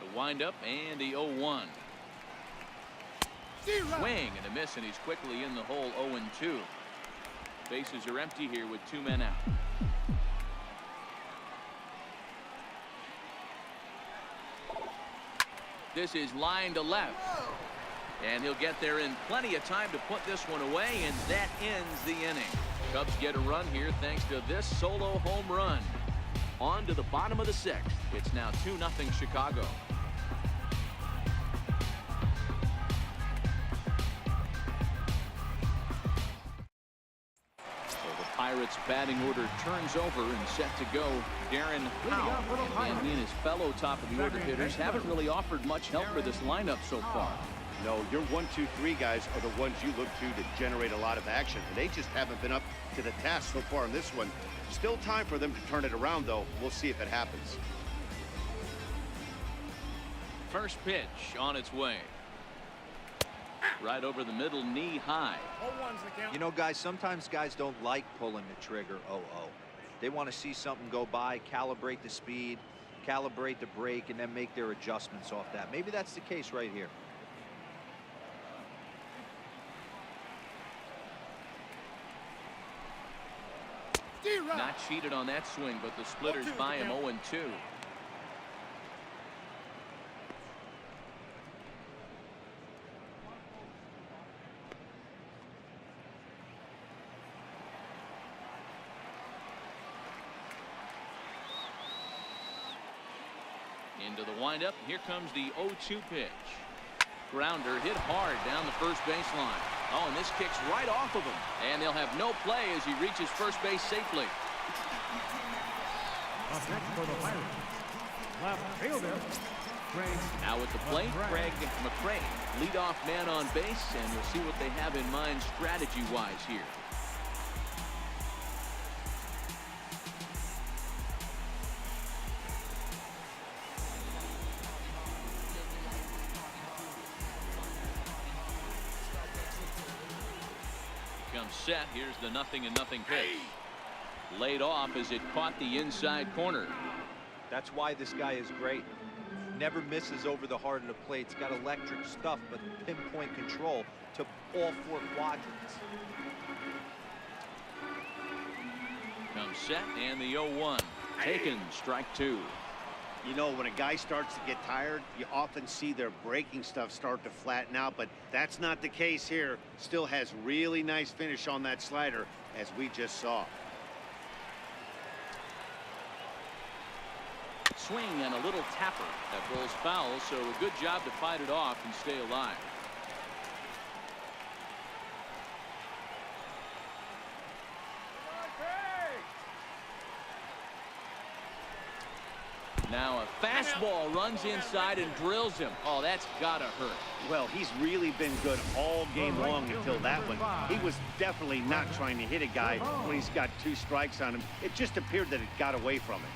The windup and the 0-1. Swing and a miss, and he's quickly in the hole. 0-2. Bases are empty here with 2 men out. This is line to left. And he'll get there in plenty of time to put this one away, and that ends the inning. Cubs get a run here thanks to this solo home run. On to the bottom of the 6th. It's now 2-0 Chicago. Pirates batting order turns over and set to go. Darren Howe and he and his fellow top of the order hitters haven't really offered much help for this lineup so far. No, your 1, 2, 3 guys are the ones you look to generate a lot of action, and they just haven't been up to the task so far in this one. Still time for them to turn it around, though. We'll see if it happens. First pitch on its way. Right over the middle, knee high. You know, guys, sometimes guys don't like pulling the trigger 0-0. They want to see something go by, calibrate the speed, calibrate the brake, and then make their adjustments off that. Maybe that's the case right here. Not cheated on that swing, but the splitters by him. 0-2. Into the windup. Here comes the 0-2 pitch. Grounder hit hard down the first baseline. Oh, and this kicks right off of him. And they'll have no play as he reaches first base safely. Up next for the Pirates, left fielder, Now at the plate, Greg McCray, leadoff man on base, and we'll see what they have in mind strategy-wise here. Comes set. Here's the 0-0 pitch. Laid off as it caught the inside corner. That's why this guy is great. Never misses over the heart of the plate. He's got electric stuff, but pinpoint control to all 4 quadrants. Comes set, and the 0-1. Taken, strike 2. You know, when a guy starts to get tired, you often see their breaking stuff start to flatten out, but that's not the case here. Still has really nice finish on that slider, as we just saw. Swing and a little tapper that rolls foul, so a good job to fight it off and stay alive. Now a fastball runs inside and drills him. Oh, that's gotta hurt. Well, he's really been good all game long until that one. He was definitely not trying to hit a guy when he's got 2 strikes on him. It just appeared that it got away from him.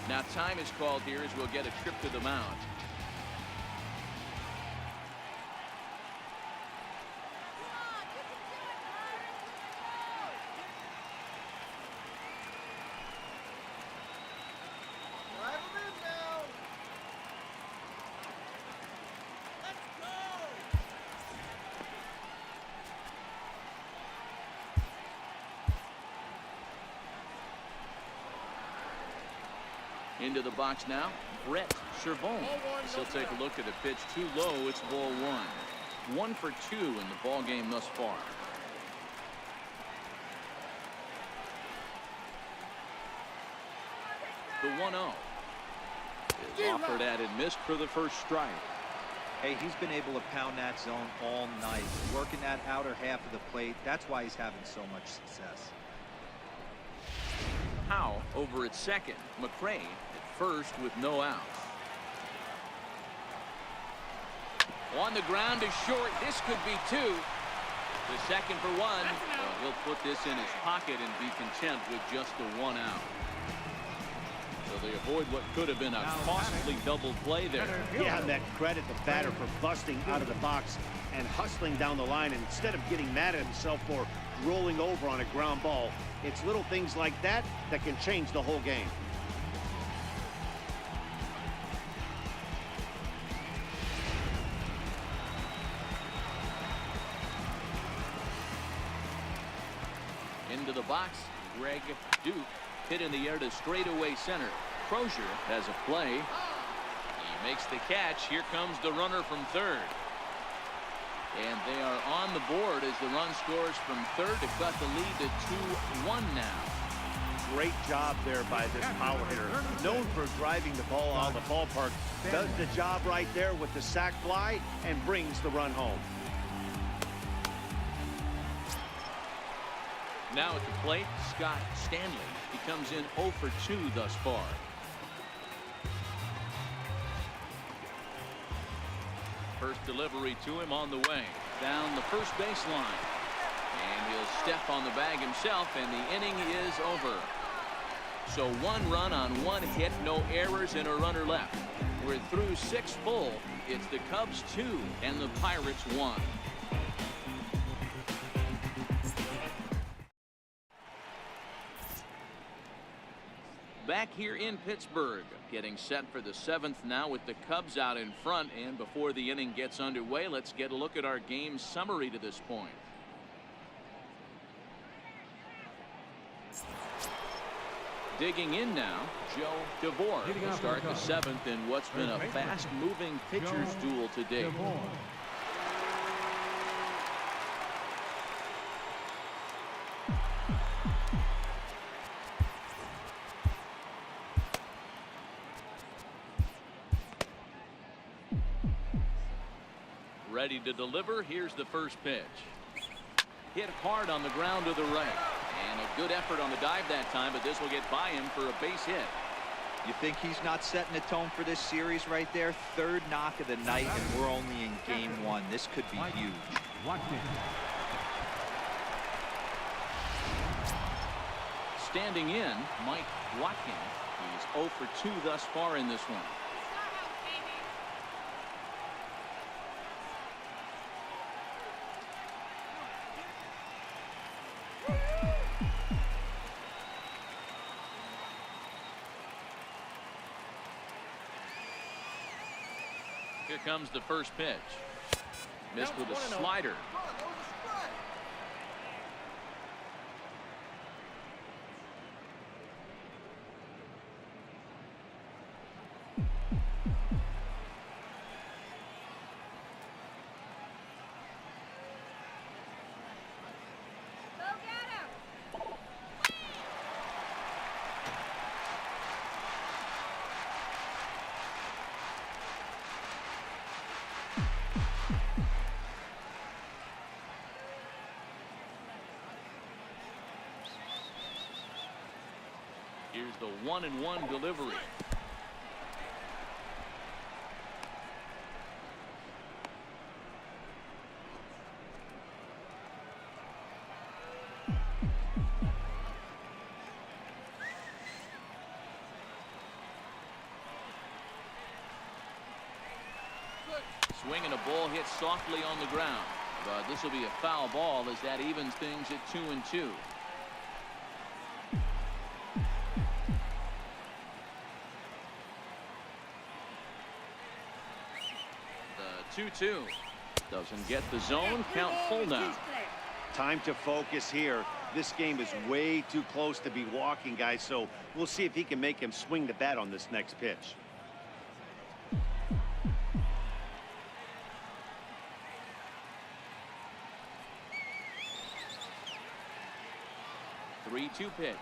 Now time is called here as we'll get a trip to the mound. Into the box now, Brett Cervone. He'll take a look at a pitch too low. It's ball 1. 1 for 2 in the ball game thus far. The 1-0 is offered at and missed for the first strike. Hey, he's been able to pound that zone all night, working that outer half of the plate. That's why he's having so much success. Howe over at second. McCray at first with no outs. On the ground is short. This could be two. The second for one. Well, he'll put this in his pocket and be content with just the 1 out. So they avoid what could have been a costly double play there. Yeah, that credit the batter for busting out of the box and hustling down the line instead of getting mad at himself for rolling over on a ground ball. It's little things like that that can change the whole game. Into the box, Greg Duke hit in the air to straightaway center. Crozier has a play. He makes the catch. Here comes the runner from third. And they are on the board as the run scores from third to cut the lead to 2-1 now. Great job there by this power hitter. Known for driving the ball out of the ballpark. Does the job right there with the sac fly and brings the run home. Now at the plate, Scott Stanley. He comes in 0 for 2 thus far. First delivery to him on the way. Down the first baseline. And he'll step on the bag himself, and the inning is over. So 1 run on 1 hit, no errors, and a runner left. We're through 6 full. It's the Cubs 2 and the Pirates 1. Back here in Pittsburgh, getting set for the 7th now with the Cubs out in front. And before the inning gets underway, let's get a look at our game summary to this point. Digging in now, Joe DeVore will start the 7th in what's been a fast-moving pitcher's duel to date. Ready to deliver. Here's the first pitch. Hit hard on the ground to the right. And a good effort on the dive that time, but this will get by him for a base hit. You think he's not setting the tone for this series right there? 3rd knock of the night, and we're only in game 1. This could be huge. Standing in, Mike Watkins. He's 0 for 2 thus far in this one. Here comes the first pitch. Missed with a slider. Here's the 1-1 delivery. Swinging a ball hit softly on the ground, but this will be a foul ball as that evens things at 2-2. The 2-2 doesn't get the zone. Count full now. Time to focus here. This game is way too close to be walking, guys, so we'll see if he can make him swing the bat on this next pitch. 3-2 pitch.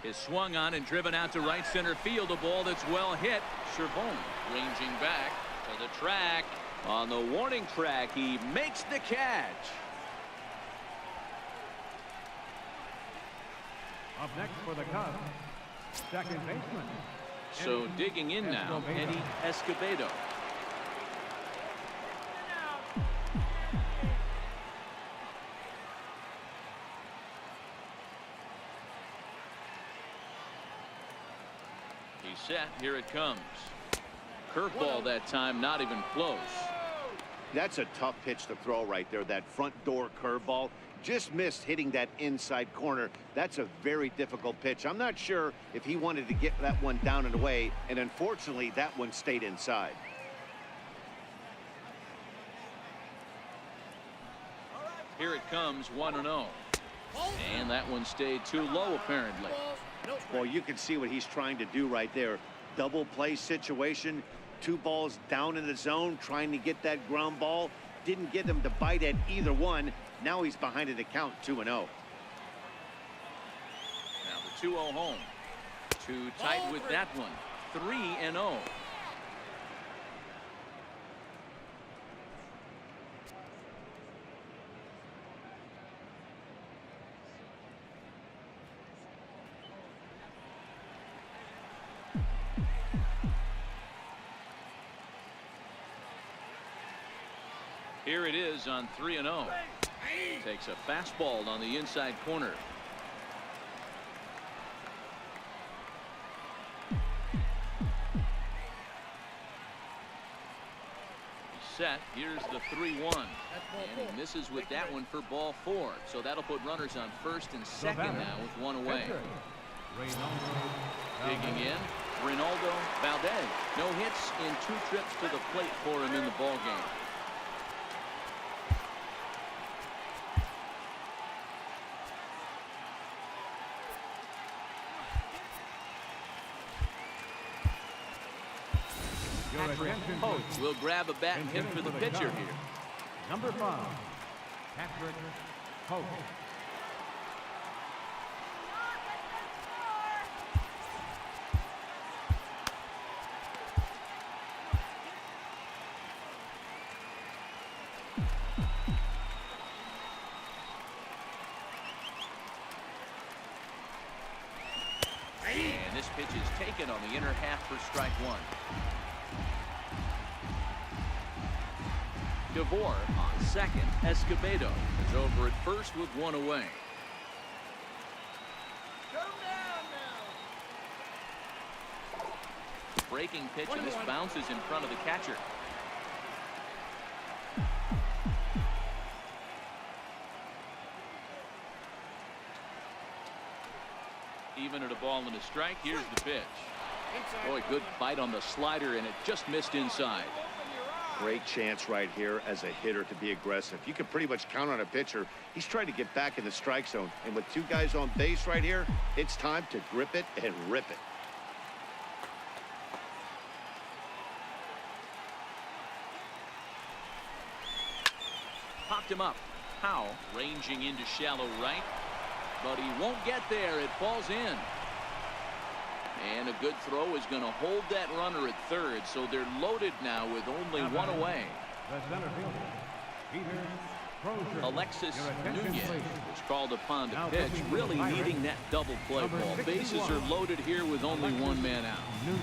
Is swung on and driven out to right center field. A ball that's well hit. Cervone ranging back to the track. On the warning track, he makes the catch. Up next for the Cubs, second baseman. So digging in now, Eddie Escobedo. He's set. Here it comes. Curveball that time, not even close. That's a tough pitch to throw right there. That front door curveball just missed hitting that inside corner. That's a very difficult pitch. I'm not sure if he wanted to get that one down and away, and unfortunately that one stayed inside. Here it comes, 1-0. And that one stayed too low, apparently. Well, you can see what he's trying to do right there. Double play situation. 2 balls down in the zone, trying to get that ground ball. Didn't get him to bite at either one. Now he's behind at the count, 2-0. Now the 2-0 home. Too tight with that one. 3-0. Here it is on 3-0. Takes a fastball on the inside corner. Set. Here's the 3-1. And he misses with that one for ball 4. So that'll put runners on first and second now with 1 away. Digging in, Reynaldo Valdez. No hits in 2 trips to the plate for him in the ball game. Coach will grab a bat and hit for the pitcher here. Number 5, Patrick Hope. And this pitch is taken on the inner half for strike 1. DeVore on second. Escobedo is over at first with 1 away. Breaking pitch, and this bounces in front of the catcher. Even at a ball and a strike, here's the pitch. Boy, good bite on the slider, and it just missed inside. Great chance right here as a hitter to be aggressive. You can pretty much count on a pitcher. He's trying to get back in the strike zone. And with 2 guys on base right here, it's time to grip it and rip it. Popped him up. Howe ranging into shallow right. But he won't get there. It falls in. And a good throw is going to hold that runner at third, so they're loaded now with only 1 away. The center fielder, Peter Crozier. Alexis Nunez was called upon to pitch, really needing that double play ball. Bases are loaded here with only 1 man out. Nunez.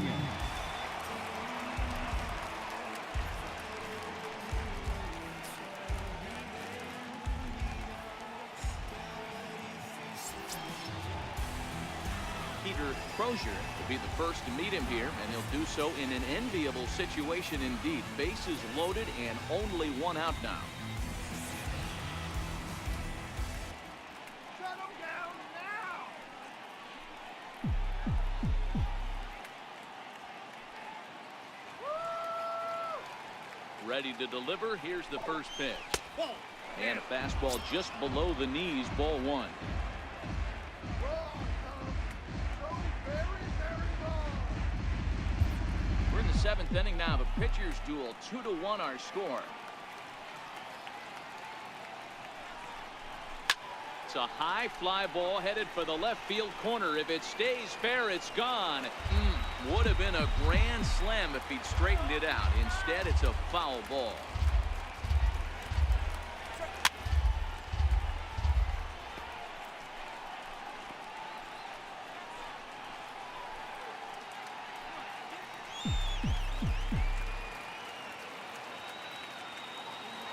Peter Crozier will be the first to meet him here, and he'll do so in an enviable situation indeed. Bases loaded and only 1 out now. Shut him down now! Ready to deliver. Here's the first pitch. And a fastball just below the knees, ball 1. We're in the 7th inning now. The pitchers duel, 2-1 our score. It's a high fly ball headed for the left field corner. If it stays fair, it's gone. Would have been a grand slam if he'd straightened it out. Instead, it's a foul ball.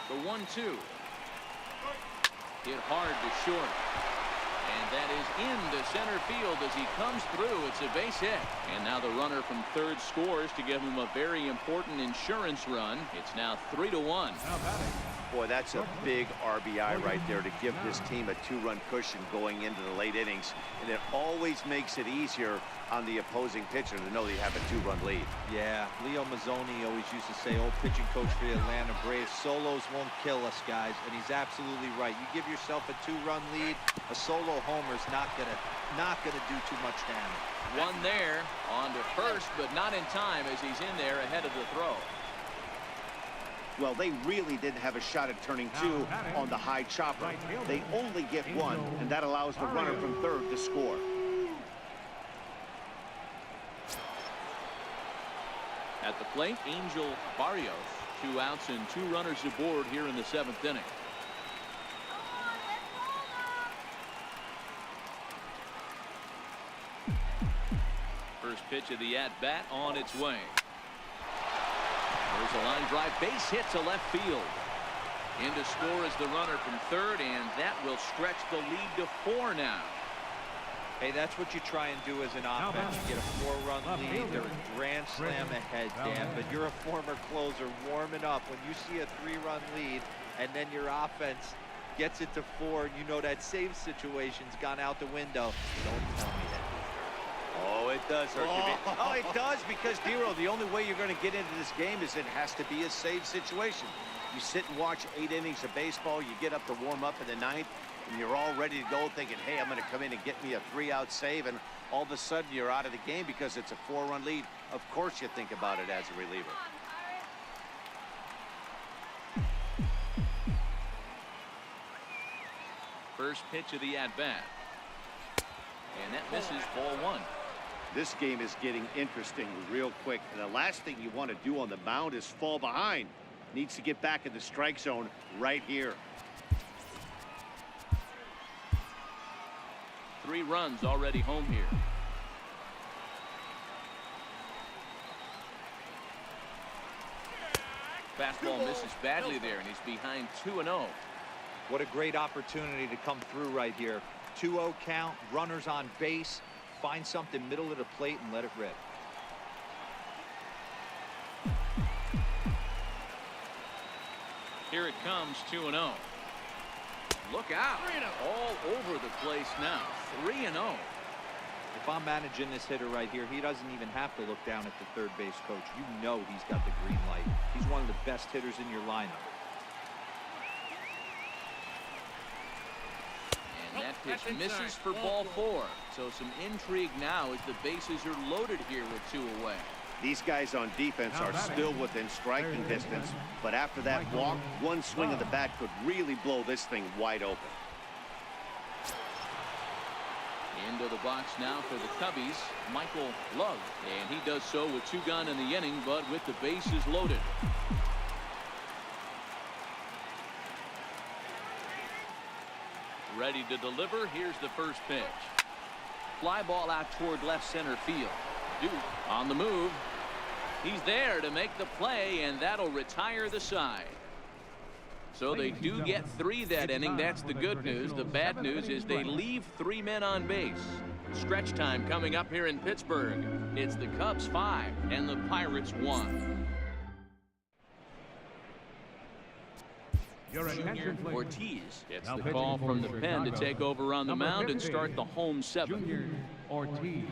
The 1-2. Hit hard to short. And that is into center field as he comes through. It's a base hit. And now the runner from third scores to give him a very important insurance run. It's now 3-1. Boy, that's a big RBI right there to give this team a 2-run cushion going into the late innings. And it always makes it easier on the opposing pitcher to know they have a 2-run lead. Yeah, Leo Mazzoni always used to say, old pitching coach for the Atlanta Braves, solos won't kill us, guys. And he's absolutely right. You give yourself a 2-run lead, a solo homer's not gonna do too much damage. One there, on to first, but not in time as he's in there ahead of the throw. Well, they really didn't have a shot at turning 2 on the high chopper. They only get 1, and that allows the runner from third to score. At the plate, Angel Barrios. 2 outs and 2 runners aboard here in the 7th inning. First pitch of the at-bat on its way. There's a line drive, base hit to left field. In to score is the runner from third, and that will stretch the lead to 4 now. Hey, that's what you try and do as an offense. You get a 4-run lead. They're a grand slam ahead, Dan, but you're a former closer warming up. When you see a 3-run lead and then your offense gets it to 4, and you know that save situation's gone out the window, don't tell me that. Oh, it does hurt you. Oh, it does, because, Dero, the only way you're going to get into this game is it has to be a save situation. You sit and watch 8 innings of baseball, you get up to warm up in the 9th, and you're all ready to go thinking, hey, I'm going to come in and get me a 3-out save, and all of a sudden you're out of the game because it's a 4-run lead. Of course you think about it as a reliever. First pitch of the at-bat. And that misses, ball 1. This game is getting interesting real quick, and the last thing you want to do on the mound is fall behind. Needs to get back in the strike zone right here. 3 runs already home here. Fastball misses badly there, and he's behind 2-0. What a great opportunity to come through right here. 2-0 count, runners on base. Find something middle of the plate and let it rip. Here it comes, 2-0. Look out. All over the place now. 3-0. If I'm managing this hitter right here, he doesn't even have to look down at the third base coach. You know he's got the green light. He's one of the best hitters in your lineup. And that pitch misses for ball 4. So some intrigue now as the bases are loaded here with 2 away. These guys on defense are still within striking distance, but after that walk, one swing of the bat could really blow this thing wide open. Into the box now for the Cubbies, Michael Love, and he does so with 2 gone in the inning, but with the bases loaded. Ready to deliver. Here's the first pitch. Fly ball out toward left center field. Duke on the move. He's there to make the play, and that'll retire the side. So they do get 3 that inning. That's the good news. The bad news is they leave 3 men on base. Stretch time coming up here in Pittsburgh. It's the Cubs 5 and the Pirates 1. Junior Ortiz gets the call from the pen to take over on the mound and start the home 7th. Junior Ortiz.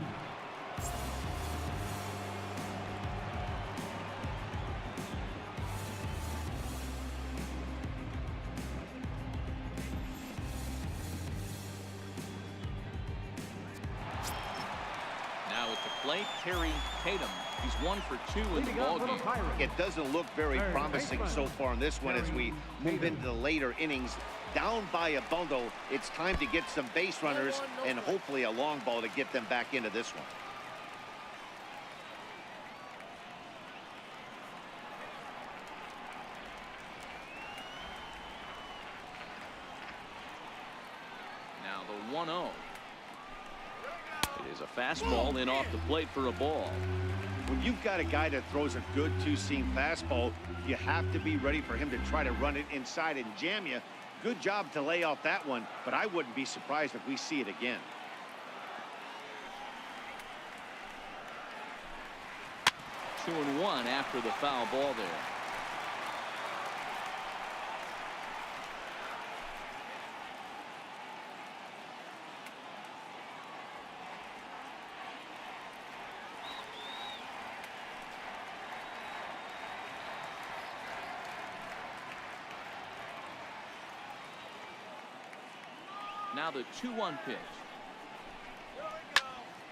Now at the plate, Terry Tatum. He's 1 for 2 in the ballgame. It doesn't look very promising so far in this one as we move into the later innings. Down by a bundle, it's time to get some base runners and hopefully a long ball to get them back into this one. Now the 1-0. It is a fastball in off the plate for a ball. When you've got a guy that throws a good 2-seam fastball, you have to be ready for him to try to run it inside and jam you. Good job to lay off that one, but I wouldn't be surprised if we see it again. Two and one after the foul ball there. Now the 2-1 pitch.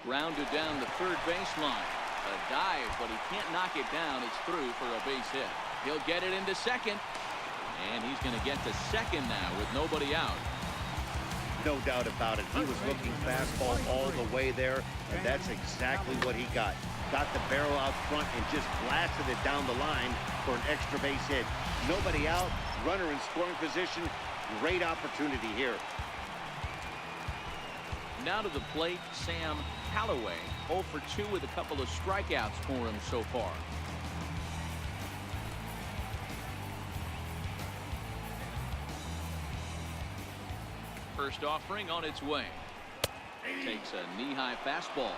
Grounded down the third baseline. A dive, but he can't knock it down. It's through for a base hit. He'll get it into second. And he's going to get to second now with nobody out. No doubt about it. He was looking fastball all the way there, and that's exactly what he got. Got the barrel out front and just blasted it down the line for an extra base hit. Nobody out, runner in scoring position. Great opportunity here. Now to the plate, Sam Callaway. 0 for 2 with a couple of strikeouts for him so far. First offering on its way. Takes a knee-high fastball.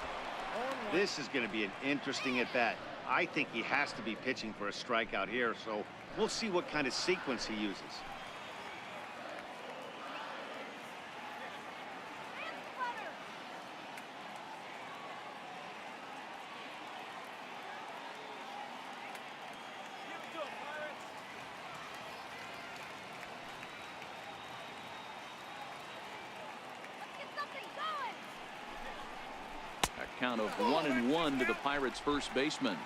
This is going to be an interesting at-bat. I think he has to be pitching for a strikeout here, so we'll see what kind of sequence he uses. A count of 1-1 to the Pirates' first baseman.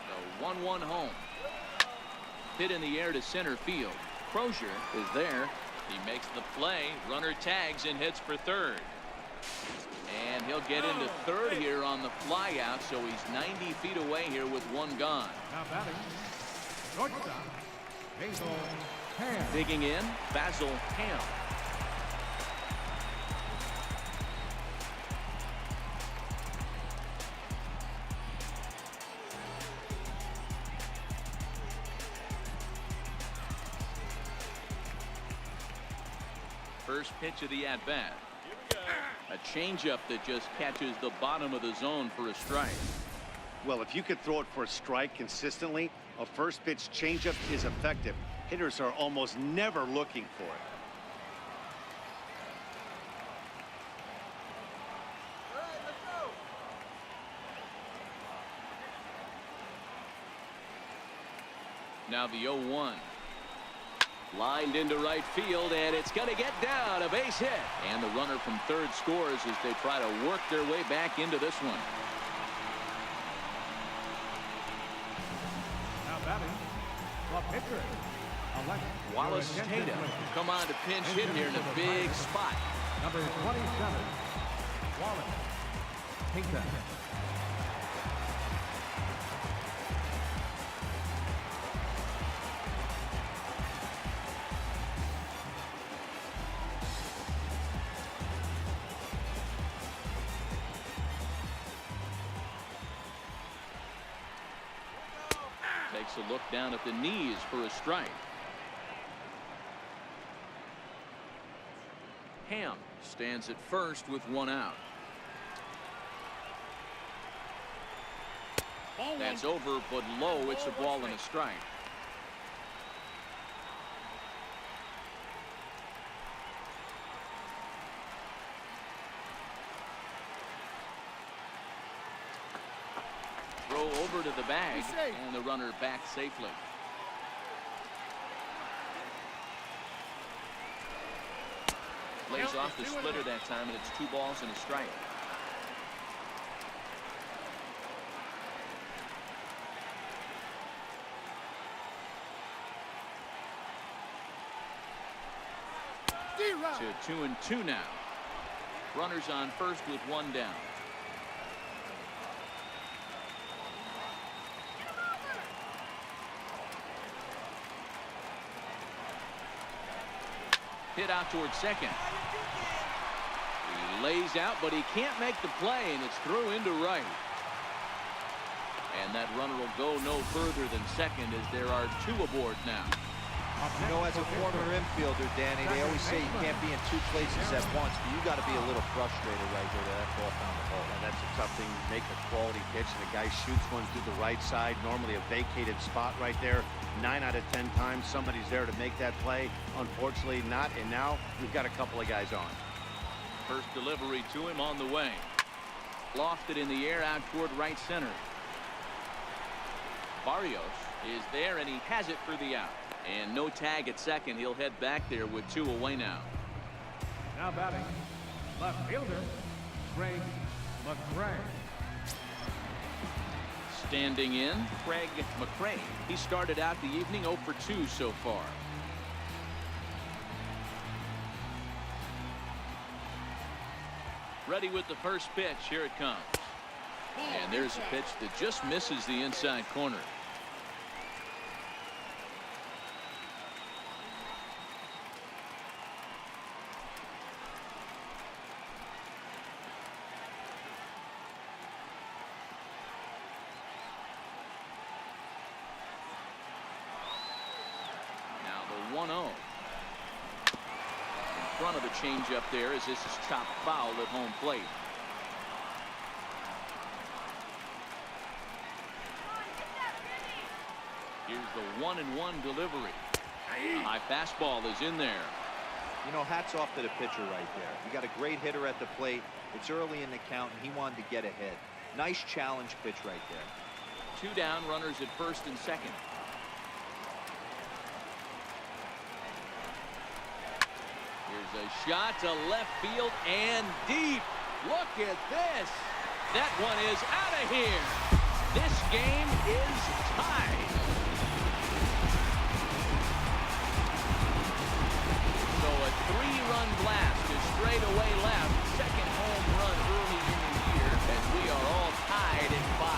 The 1-1 home. Hit in the air to center field. Crozier is there. He makes the play. Runner tags and hits for third. And he'll get into third here on the fly out, so he's 90 feet away here with one gone. Now batting, shortstop, Basil Ham. Digging in, Basil Ham. First pitch of the at-bat. A changeup that just catches the bottom of the zone for a strike. Well, if you could throw it for a strike consistently, a first pitch changeup is effective. Hitters are almost never looking for it. Now the 0-1. Lined into right field, and it's going to get down. A base hit. And the runner from third scores as they try to work their way back into this one. Now batting, the pitcher, Wallace Tatum come on to pinch hit here in a big spot. number 27, Wallace Tatum. Takes a look down at the knees for a strike. Ham stands at first with one out. That's over, but low. It's a ball and a strike. Throw over to the bag, and the runner back safely. Lays off the splitter that time, and it's 2 balls and a strike. To 2-2 now. Runners on first with one down. Hit out towards second. Lays out, but he can't make the play, and it's through into right. And that runner will go no further than second as there are 2 aboard now. You know, as a former infielder, Danny, they always say you can't be in 2 places at once, but you got to be a little frustrated right here that ball found the hole. Yeah, that's a tough thing. Make a quality pitch, and the guy shoots one through the right side. Normally a vacated spot right there. 9 out of 10 times somebody's there to make that play. Unfortunately not, and now we've got a couple of guys on. First delivery to him on the way. Lofted in the air out toward right center. Barrios is there, and he has it for the out. And no tag at second. He'll head back there with 2 away now. Now batting, left fielder, Craig McRae. Standing in, Craig McRae. He started out the evening 0 for 2 so far. Ready with the first pitch. Here it comes. And there's a pitch that just misses the inside corner. Now the 1-0. In front of the changeup there as this is chopped foul at home plate. Here's the 1-1 delivery. A high fastball is in there. You know, hats off to the pitcher right there. You got a great hitter at the plate. It's early in the count, and he wanted to get ahead. Nice challenge pitch right there. 2 down, runners at first and second. Here's a shot to left field and deep. Look at this. That one is out of here. This game is tied. So a 3-run blast to straightaway left. Second home run early in the year as we are all tied at 5.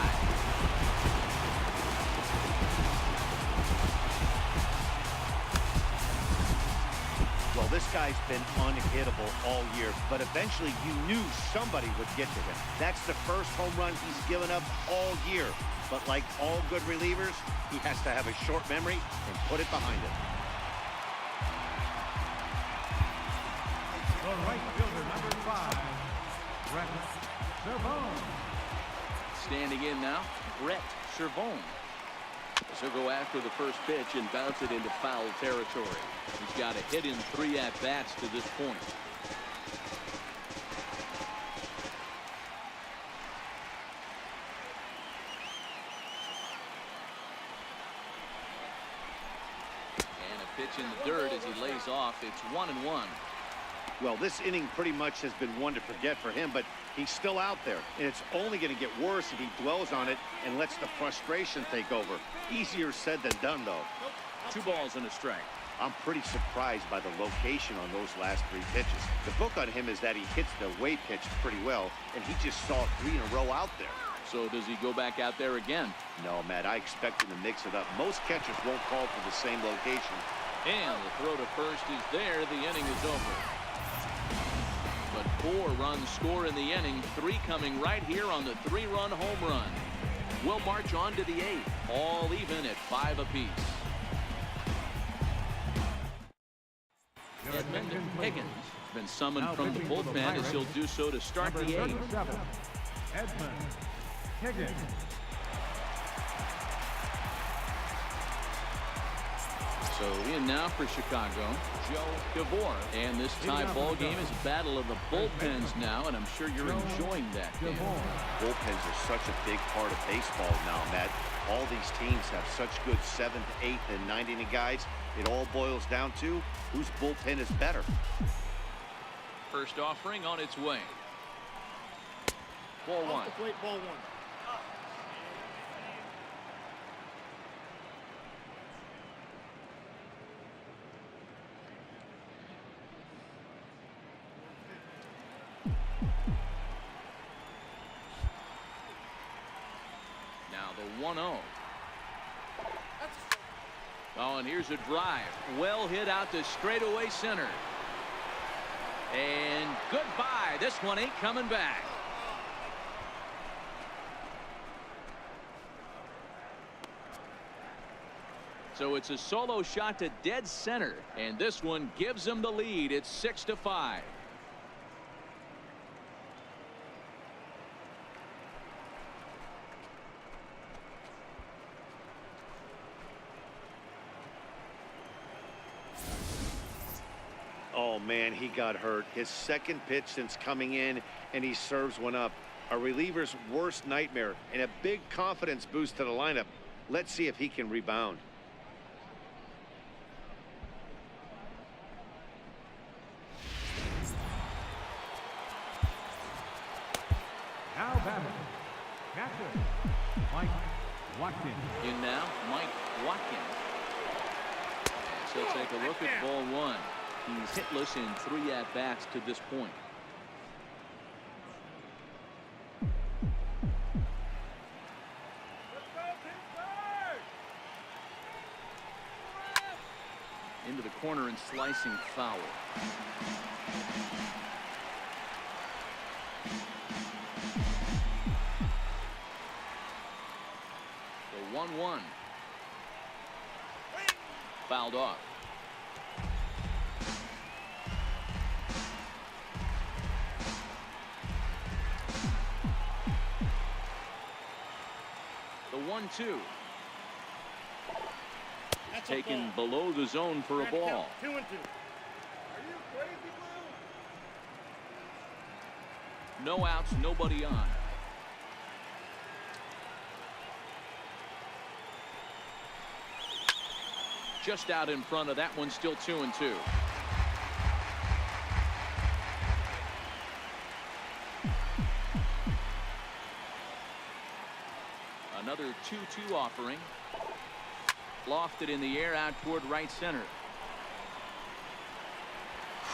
Well, this guy's been unhittable all year, but eventually you knew somebody would get to him. That's the first home run he's given up all year. But like all good relievers, he has to have a short memory and put it behind him. The right fielder, number 5, Brett Servone. Standing in now, Brett Servone. So go after the first pitch and bounce it into foul territory. He's got a hit in 3 at-bats to this point. And a pitch in the dirt as he lays off. It's 1-1. Well, this inning pretty much has been one to forget for him, but he's still out there, and it's only going to get worse if he dwells on it and lets the frustration take over. Easier said than done, though. 2 balls and a strike. I'm pretty surprised by the location on those last 3 pitches. The book on him is that he hits the way pitch pretty well, and he just saw 3 in a row out there. So does he go back out there again? No, Matt, I expect him to mix it up. Most catchers won't call for the same location. And the throw to first is there. The inning is over. But 4 runs score in the inning, 3 coming right here on the 3-run home run. We'll march on to the 8th, all even at 5 apiece. Edmund Higgins has been summoned from the bullpen as he'll do so to start the 8th. Edmund Higgins. So in now for Chicago, Joe DeVore. And this tie ball game is a battle of the bullpens now, and I'm sure you're enjoying that. Bullpens are such a big part of baseball now, Matt. All these teams have such good 7th, 8th, and 9th inning guys. It all boils down to whose bullpen is better. First offering on its way. Ball 1. Ball 1. Now the 1-0. Oh, and here's a drive. Well hit out to straightaway center. And goodbye. This one ain't coming back. So it's a solo shot to dead center, and this one gives them the lead. It's 6-5. Oh, man, he got hurt. His second pitch since coming in, and he serves one up. A reliever's worst nightmare and a big confidence boost to the lineup. Let's see if he can rebound. Now batting, catcher, Mike Watkins. In now, Mike Watkins. As he'll take a look at ball one. He's hitless in 3 at-bats to this point. Into the corner and slicing foul. The 1-1. Fouled off. The 1-2. Taken below the zone for a ball. 2-2. Are you crazy, Blue? No outs, nobody on. Just out in front of that one, still 2-2. Another 2-2 offering. Lofted in the air out toward right center.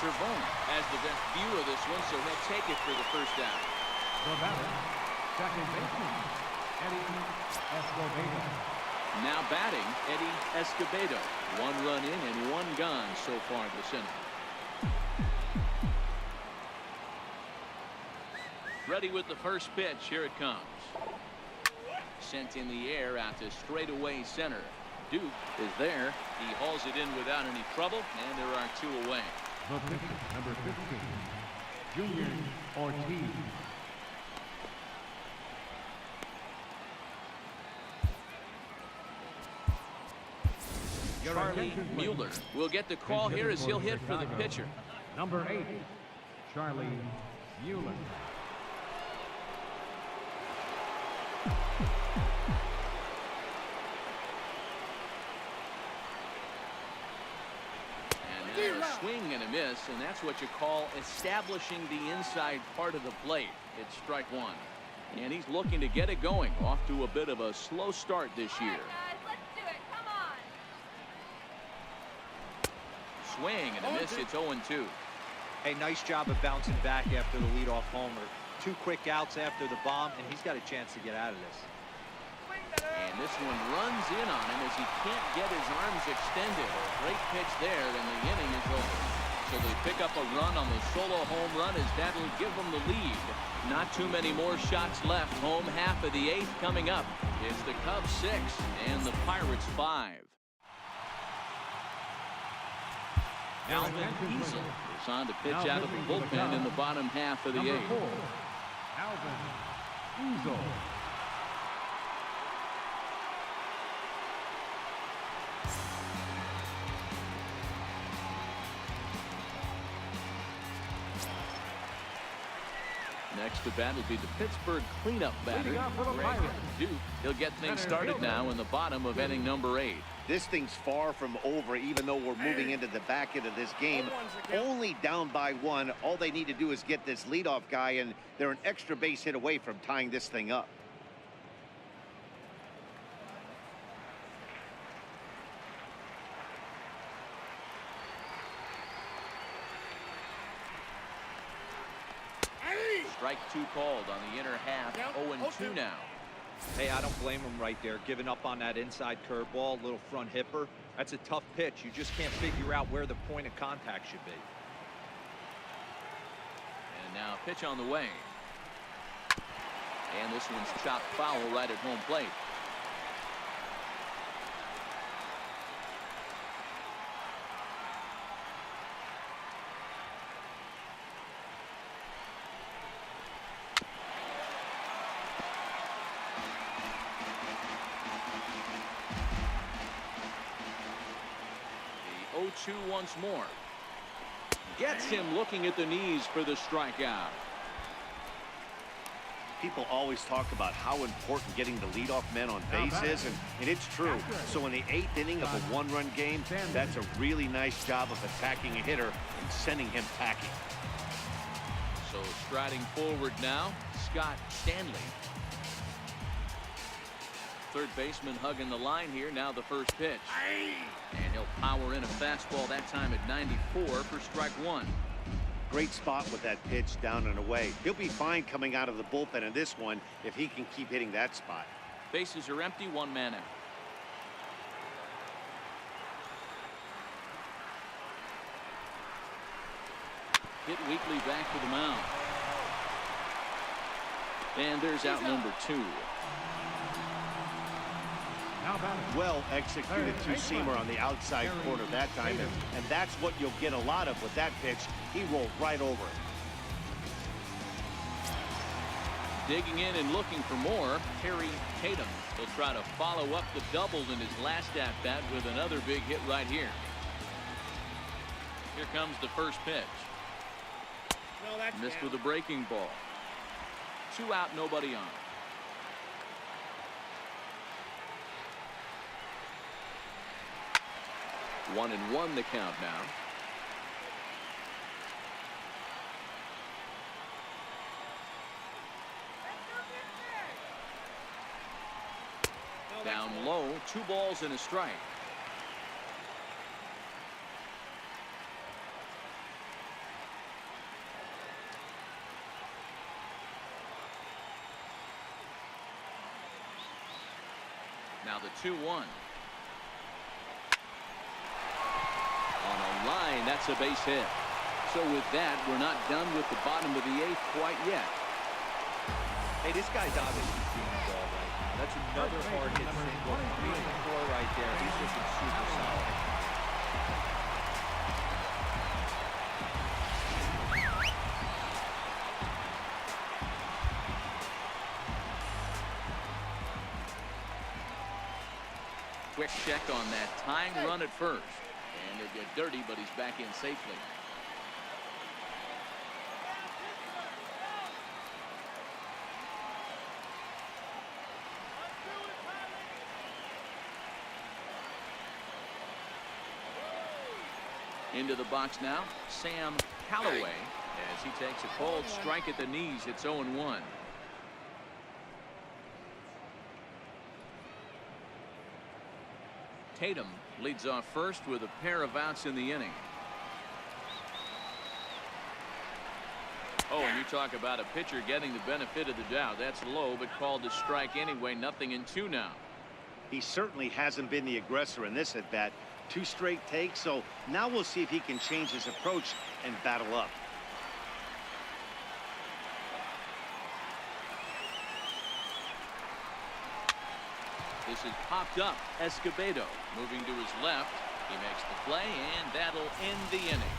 Cervone has the best view of this one, so he'll take it for the first out. The batter, second baseman, Eddie Escobedo. Now batting, Eddie Escobedo. 1 run in and 1 gone so far this inning. Ready with the first pitch. Here it comes. Sent in the air out to straightaway center. Duke is there. He hauls it in without any trouble, and there are 2 away. The pitcher, number 15, Junior Ortiz. Charlie Mueller will get the call here as he'll hit for the pitcher. Number 8, Charlie Mueller. And a swing and a miss, and that's what you call establishing the inside part of the plate. It's strike 1. And he's looking to get it going. Off to a bit of a slow start this year. Guys, let's do it. Come on. Swing and a miss. It's 0-2. Hey, nice job of bouncing back after the leadoff homer. 2 quick outs after the bomb, and he's got a chance to get out of this. And this one runs in on him as he can't get his arms extended. A great pitch there, and the inning is over. So they pick up a run on the solo home run as that will give them the lead. Not too many more shots left. Home half of the 8th coming up. It's the Cubs 6 and the Pirates 5. Alvin Easel is on to pitch out of the bullpen in the bottom half of the 8th. Number 4, Alvin Easel. Next to bat will be the Pittsburgh cleanup batter, Greg Duke. He'll get things started now in the bottom of inning number 8. This thing's far from over, even though we're moving into the back end of this game. Only down by 1. All they need to do is get this leadoff guy, and they're an extra base hit away from tying this thing up. Strike 2 called on the inner half. 0-2 now. Hey, I don't blame him right there. Giving up on that inside curveball, little front hipper. That's a tough pitch. You just can't figure out where the point of contact should be. And now pitch on the way. And this one's chopped foul right at home plate. The 0-2 once more. Gets him looking at the knees for the strikeout. People always talk about how important getting the leadoff man on base is, and it's true. So in the 8th inning of a one-run game, that's a really nice job of attacking a hitter and sending him packing. So striding forward now, Scott Stanley. Third baseman hugging the line here. Now the first pitch. And he'll power in a fastball that time at 94 for strike one. Great spot with that pitch down and away. He'll be fine coming out of the bullpen in this one if he can keep hitting that spot. Bases are empty, one man out. Hit weakly back to the mound. And there's out number 2. Well executed two-seamer on the outside corner that time, and that's what you'll get a lot of with that pitch. He rolled right over it. Digging in and looking for more, Harry Tatum. He'll try to follow up the double in his last at-bat with another big hit right here. Here comes the first pitch. Missed with a breaking ball. 2 out, nobody on. One and one the count now. Down low, 2 balls and a strike. Now the 2-1. Line, that's a base hit. So with that, we're not done with the bottom of the 8th quite yet. Hey, this guy's obviously seeing the ball right now. That's another hard hit single. Being the floor right there. He's looking super solid. Quick check on that tying run at first. And he'll get dirty, but he's back in safely. Into the box now, Sam Callaway, as he takes a cold strike at the knees. It's 0-1. Tatum leads off first with a pair of outs in the inning. Oh, and you talk about a pitcher getting the benefit of the doubt. That's low, but called a strike anyway. 0-2 now. He certainly hasn't been the aggressor in this at bat. 2 straight takes, so now we'll see if he can change his approach and battle up. This is popped up. Escobedo moving to his left. He makes the play, and that'll end the inning.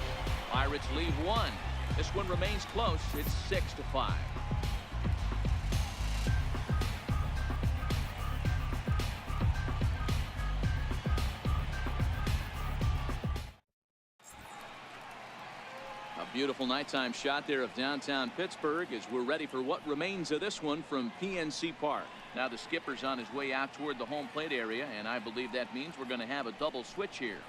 Pirates leave 1. This one remains close. It's 6-5. A beautiful nighttime shot there of downtown Pittsburgh as we're ready for what remains of this one from PNC Park. Now the skipper's on his way out toward the home plate area, and I believe that means we're going to have a double switch here.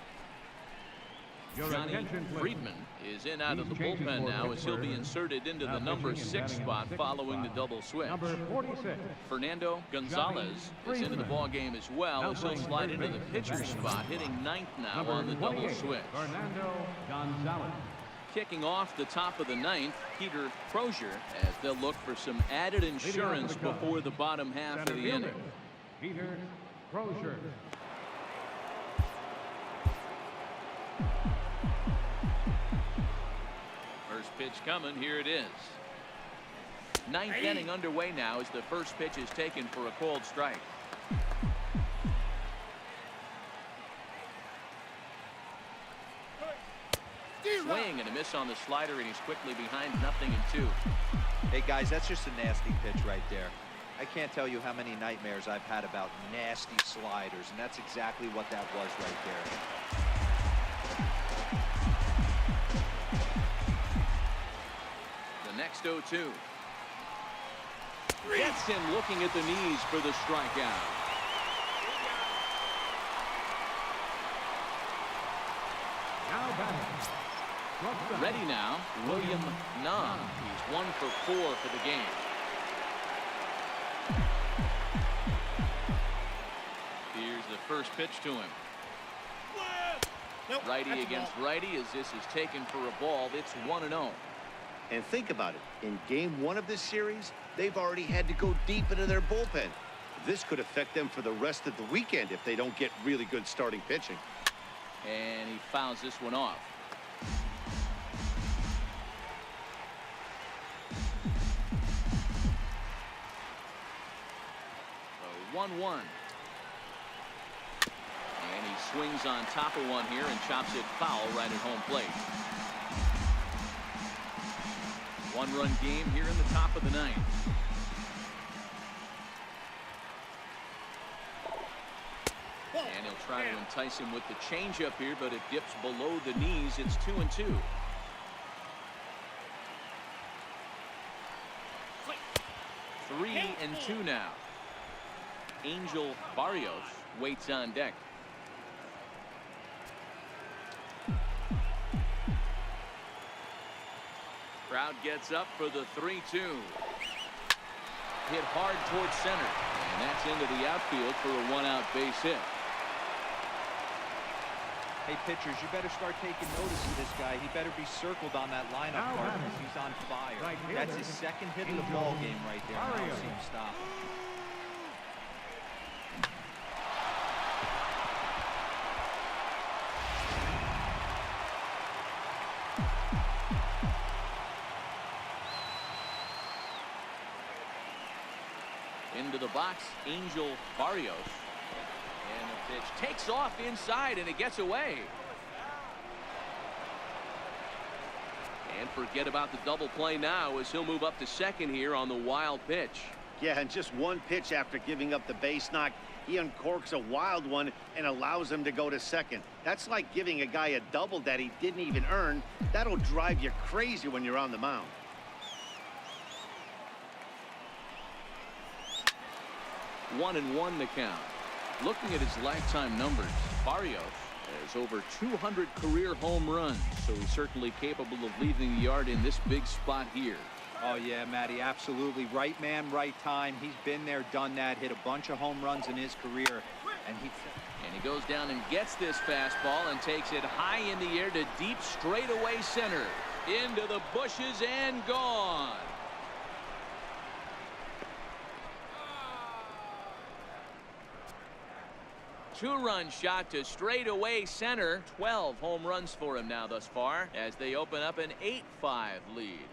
Johnny Friedman is in out of the bullpen now as he'll be inserted into the number 6 spot following the double switch. Fernando Gonzalez is into the ball game as well as he'll slide into the pitcher's spot, hitting 9th now on the double switch. Kicking off the top of the 9th, Peter Crozier, as they'll look for some added insurance before the bottom half of the inning. Peter Crozier. First pitch coming. Here it is. Ninth inning underway now as the first pitch is taken for a called strike. Swing and a miss on the slider, and he's quickly behind 0-2. Hey guys, that's just a nasty pitch right there. I can't tell you how many nightmares I've had about nasty sliders, and that's exactly what that was right there. The next 0-2. Gets him looking at the knees for the strikeout. Now batting. Ready now, William Nunn. He's 1 for 4 for the game. Here's the first pitch to him. Nope, Righty against righty as this is taken for a ball. It's 1-0. And think about it. In game 1 of this series, they've already had to go deep into their bullpen. This could affect them for the rest of the weekend if they don't get really good starting pitching. And he fouls this one off. So 1-1. And he swings on top of one here and chops it foul right at home plate. One-run game here in the top of the ninth. And he'll try to entice him with the changeup here, but it dips below the knees. It's 2-2. Three and two now. Angel Barrios waits on deck. Crowd gets up for the 3-2. Hit hard towards center, and that's into the outfield for a one-out base hit. Hey, pitchers, you better start taking notice of this guy. He better be circled on that lineup card because he's on fire. That's his second hit of the ball game right there. I don't see him stop. Into the box, Angel Barrios. And the pitch takes off inside, and it gets away. And forget about the double play now as he'll move up to second here on the wild pitch. Yeah, and just one pitch after giving up the base knock, he uncorks a wild one and allows him to go to second. That's like giving a guy a double that he didn't even earn. That'll drive you crazy when you're on the mound. 1-1 the count. Looking at his lifetime numbers, Barrios has over 200 career home runs, so he's certainly capable of leaving the yard in this big spot here. Oh, yeah, Matty, absolutely. Right man, right time. He's been there, done that, hit a bunch of home runs in his career. And he goes down and gets this fastball and takes it high in the air to deep straightaway center. Into the bushes and gone. Two-run shot to straightaway center. 12 home runs for him now thus far as they open up an 8-5 lead.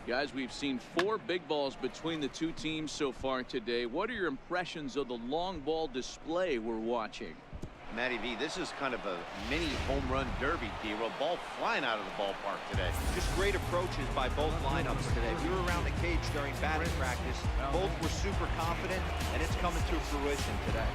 Guys, we've seen 4 big balls between the two teams so far today. What are your impressions of the long ball display we're watching? Matty V, this is kind of a mini home run derby, D-Roll. Ball flying out of the ballpark today. just great approaches by both lineups today. We were around the cage during batting practice. Both were super confident, and it's coming to fruition today.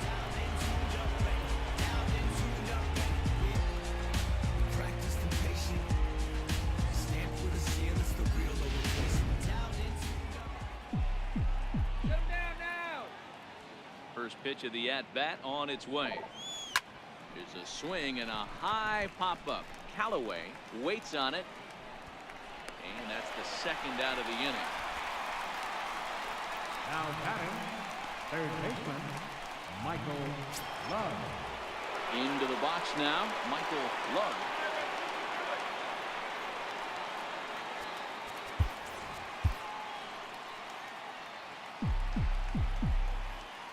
First pitch of the at-bat on its way. There's a swing and a high pop-up. Callaway waits on it. And that's the second out of the inning. Now batting, third baseman, Michael Love. Into the box now, Michael Love.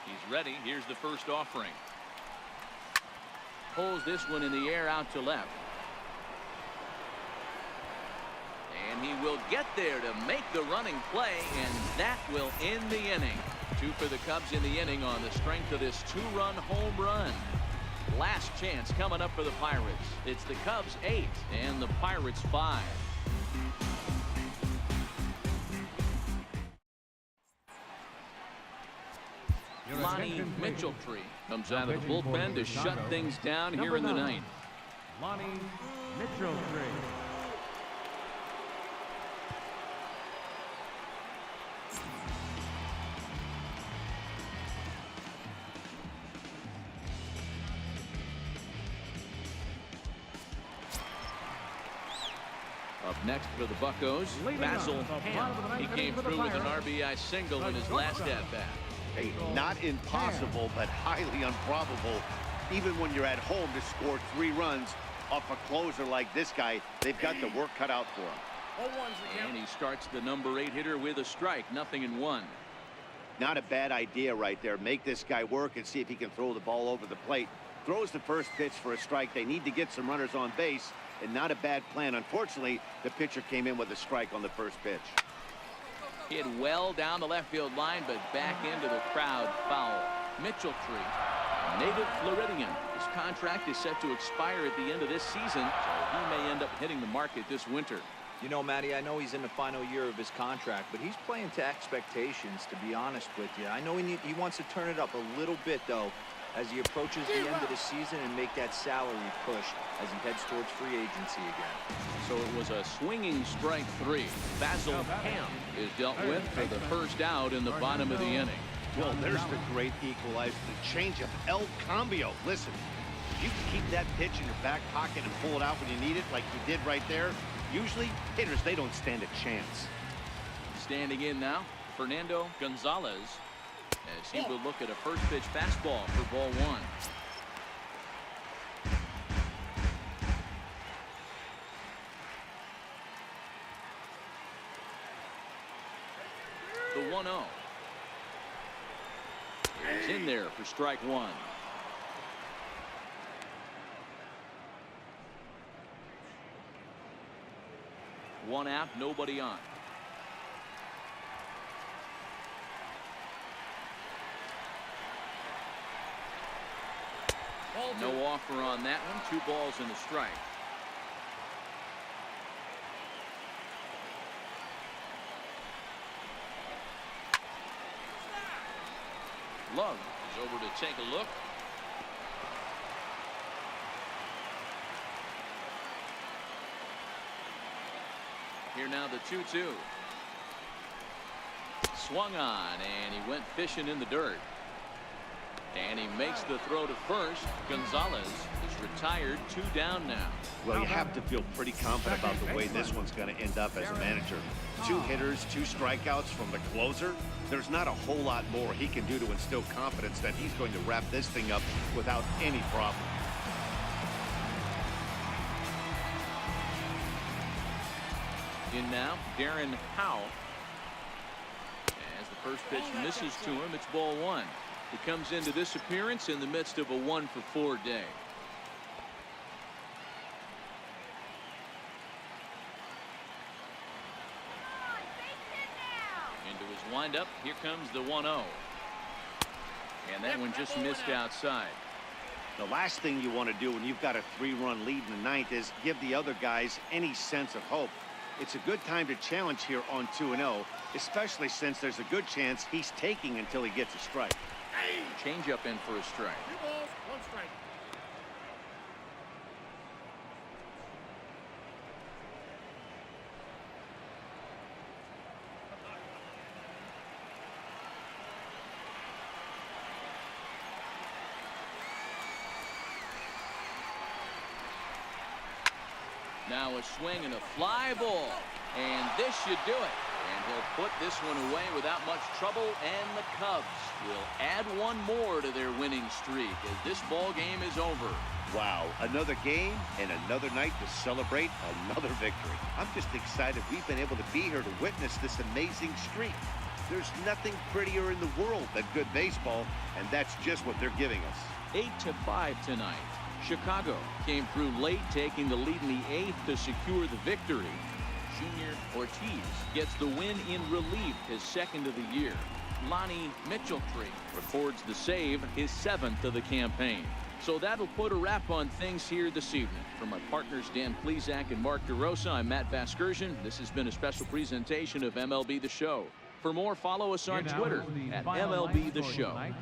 He's Ready. Here's the first offering. Pulls this one in the air out to left. And he will get there to make the running play, and that will end the inning. 2 for the Cubs in the inning on the strength of this 2-run home run. Last chance coming up for the Pirates. It's the Cubs 8 and the Pirates 5. Lonnie Mitchell-Tree comes out of the bullpen to shut things down here in the ninth. Lonnie Mitchell-Tree. Up next for the Buccos, Basil Ham. He came through with an RBI single in his last at-bat. Hey, not impossible, but highly improbable. Even when you're at home to score 3 runs off a closer like this guy, they've got the work cut out for him. And he starts the number 8 hitter with a strike, 0-1. Not a bad idea right there. Make this guy work and see if he can throw the ball over the plate. Throws the first pitch for a strike. They need to get some runners on base, and not a bad plan. Unfortunately, the pitcher came in with a strike on the first pitch. Hit well down the left field line, but back into the crowd foul. Mitchell-Tree, native Floridian. His contract is set to expire at the end of this season, so he may end up hitting the market this winter. You know, Matty, I know he's in the final year of his contract, but he's playing to expectations, to be honest with you. I know he wants to turn it up a little bit, though, as he approaches the end of the season and make that salary push as he heads towards free agency again. So it was a swinging strike 3. Basil Ham is dealt with for the first out in the bottom of the inning. Well, there's the great equalizer, the changeup, El Cambio. Listen, if you can keep that pitch in your back pocket and pull it out when you need it like you did right there, usually hitters, they don't stand a chance. Standing in now, Fernando Gonzalez, as he will look at a first pitch fastball for ball 1. The 1-0. He's in there for strike 1. One out, nobody on. No offer on that one. 2 balls and a strike. Love is over to take a look. Here now the 2-2. Swung on, and he went fishing in the dirt. And he makes the throw to first. Gonzalez is retired, 2 down now. Well, you have to feel pretty confident about the way this one's going to end up as a manager. 2 hitters, 2 strikeouts from the closer. There's not a whole lot more he can do to instill confidence that he's going to wrap this thing up without any problem. In now, Darren Howe. As the first pitch misses to him, it's ball 1. He comes into this appearance in the midst of a 1-for-4 day. Into his windup, here comes the 1-0. And that one just missed outside. The last thing you want to do when you've got a 3-run lead in the 9th is give the other guys any sense of hope. It's a good time to challenge here on 2-0, especially since there's a good chance he's taking until he gets a strike. Change up in for a strike. 2 balls, 1 strike. Now a swing and a fly ball. And this should do it. And he'll put this one away without much trouble, and the Cubs will add 1 more to their winning streak as this ball game is over. Wow, another game and another night to celebrate another victory. I'm just excited we've been able to be here to witness this amazing streak. There's nothing prettier in the world than good baseball, and that's just what they're giving us. 8-5 tonight. Chicago came through late, taking the lead in the 8th to secure the victory. Junior Ortiz gets the win in relief, his 2nd of the year. Lonnie Mitchelltree records the save, his 7th of the campaign. So that'll put a wrap on things here this evening. For my partners Dan Plesac and Mark DeRosa, I'm Matt Vasgersian. This has been a special presentation of MLB The Show. For more, follow us on Here now Twitter is the at final MLB line The score Show. tonight.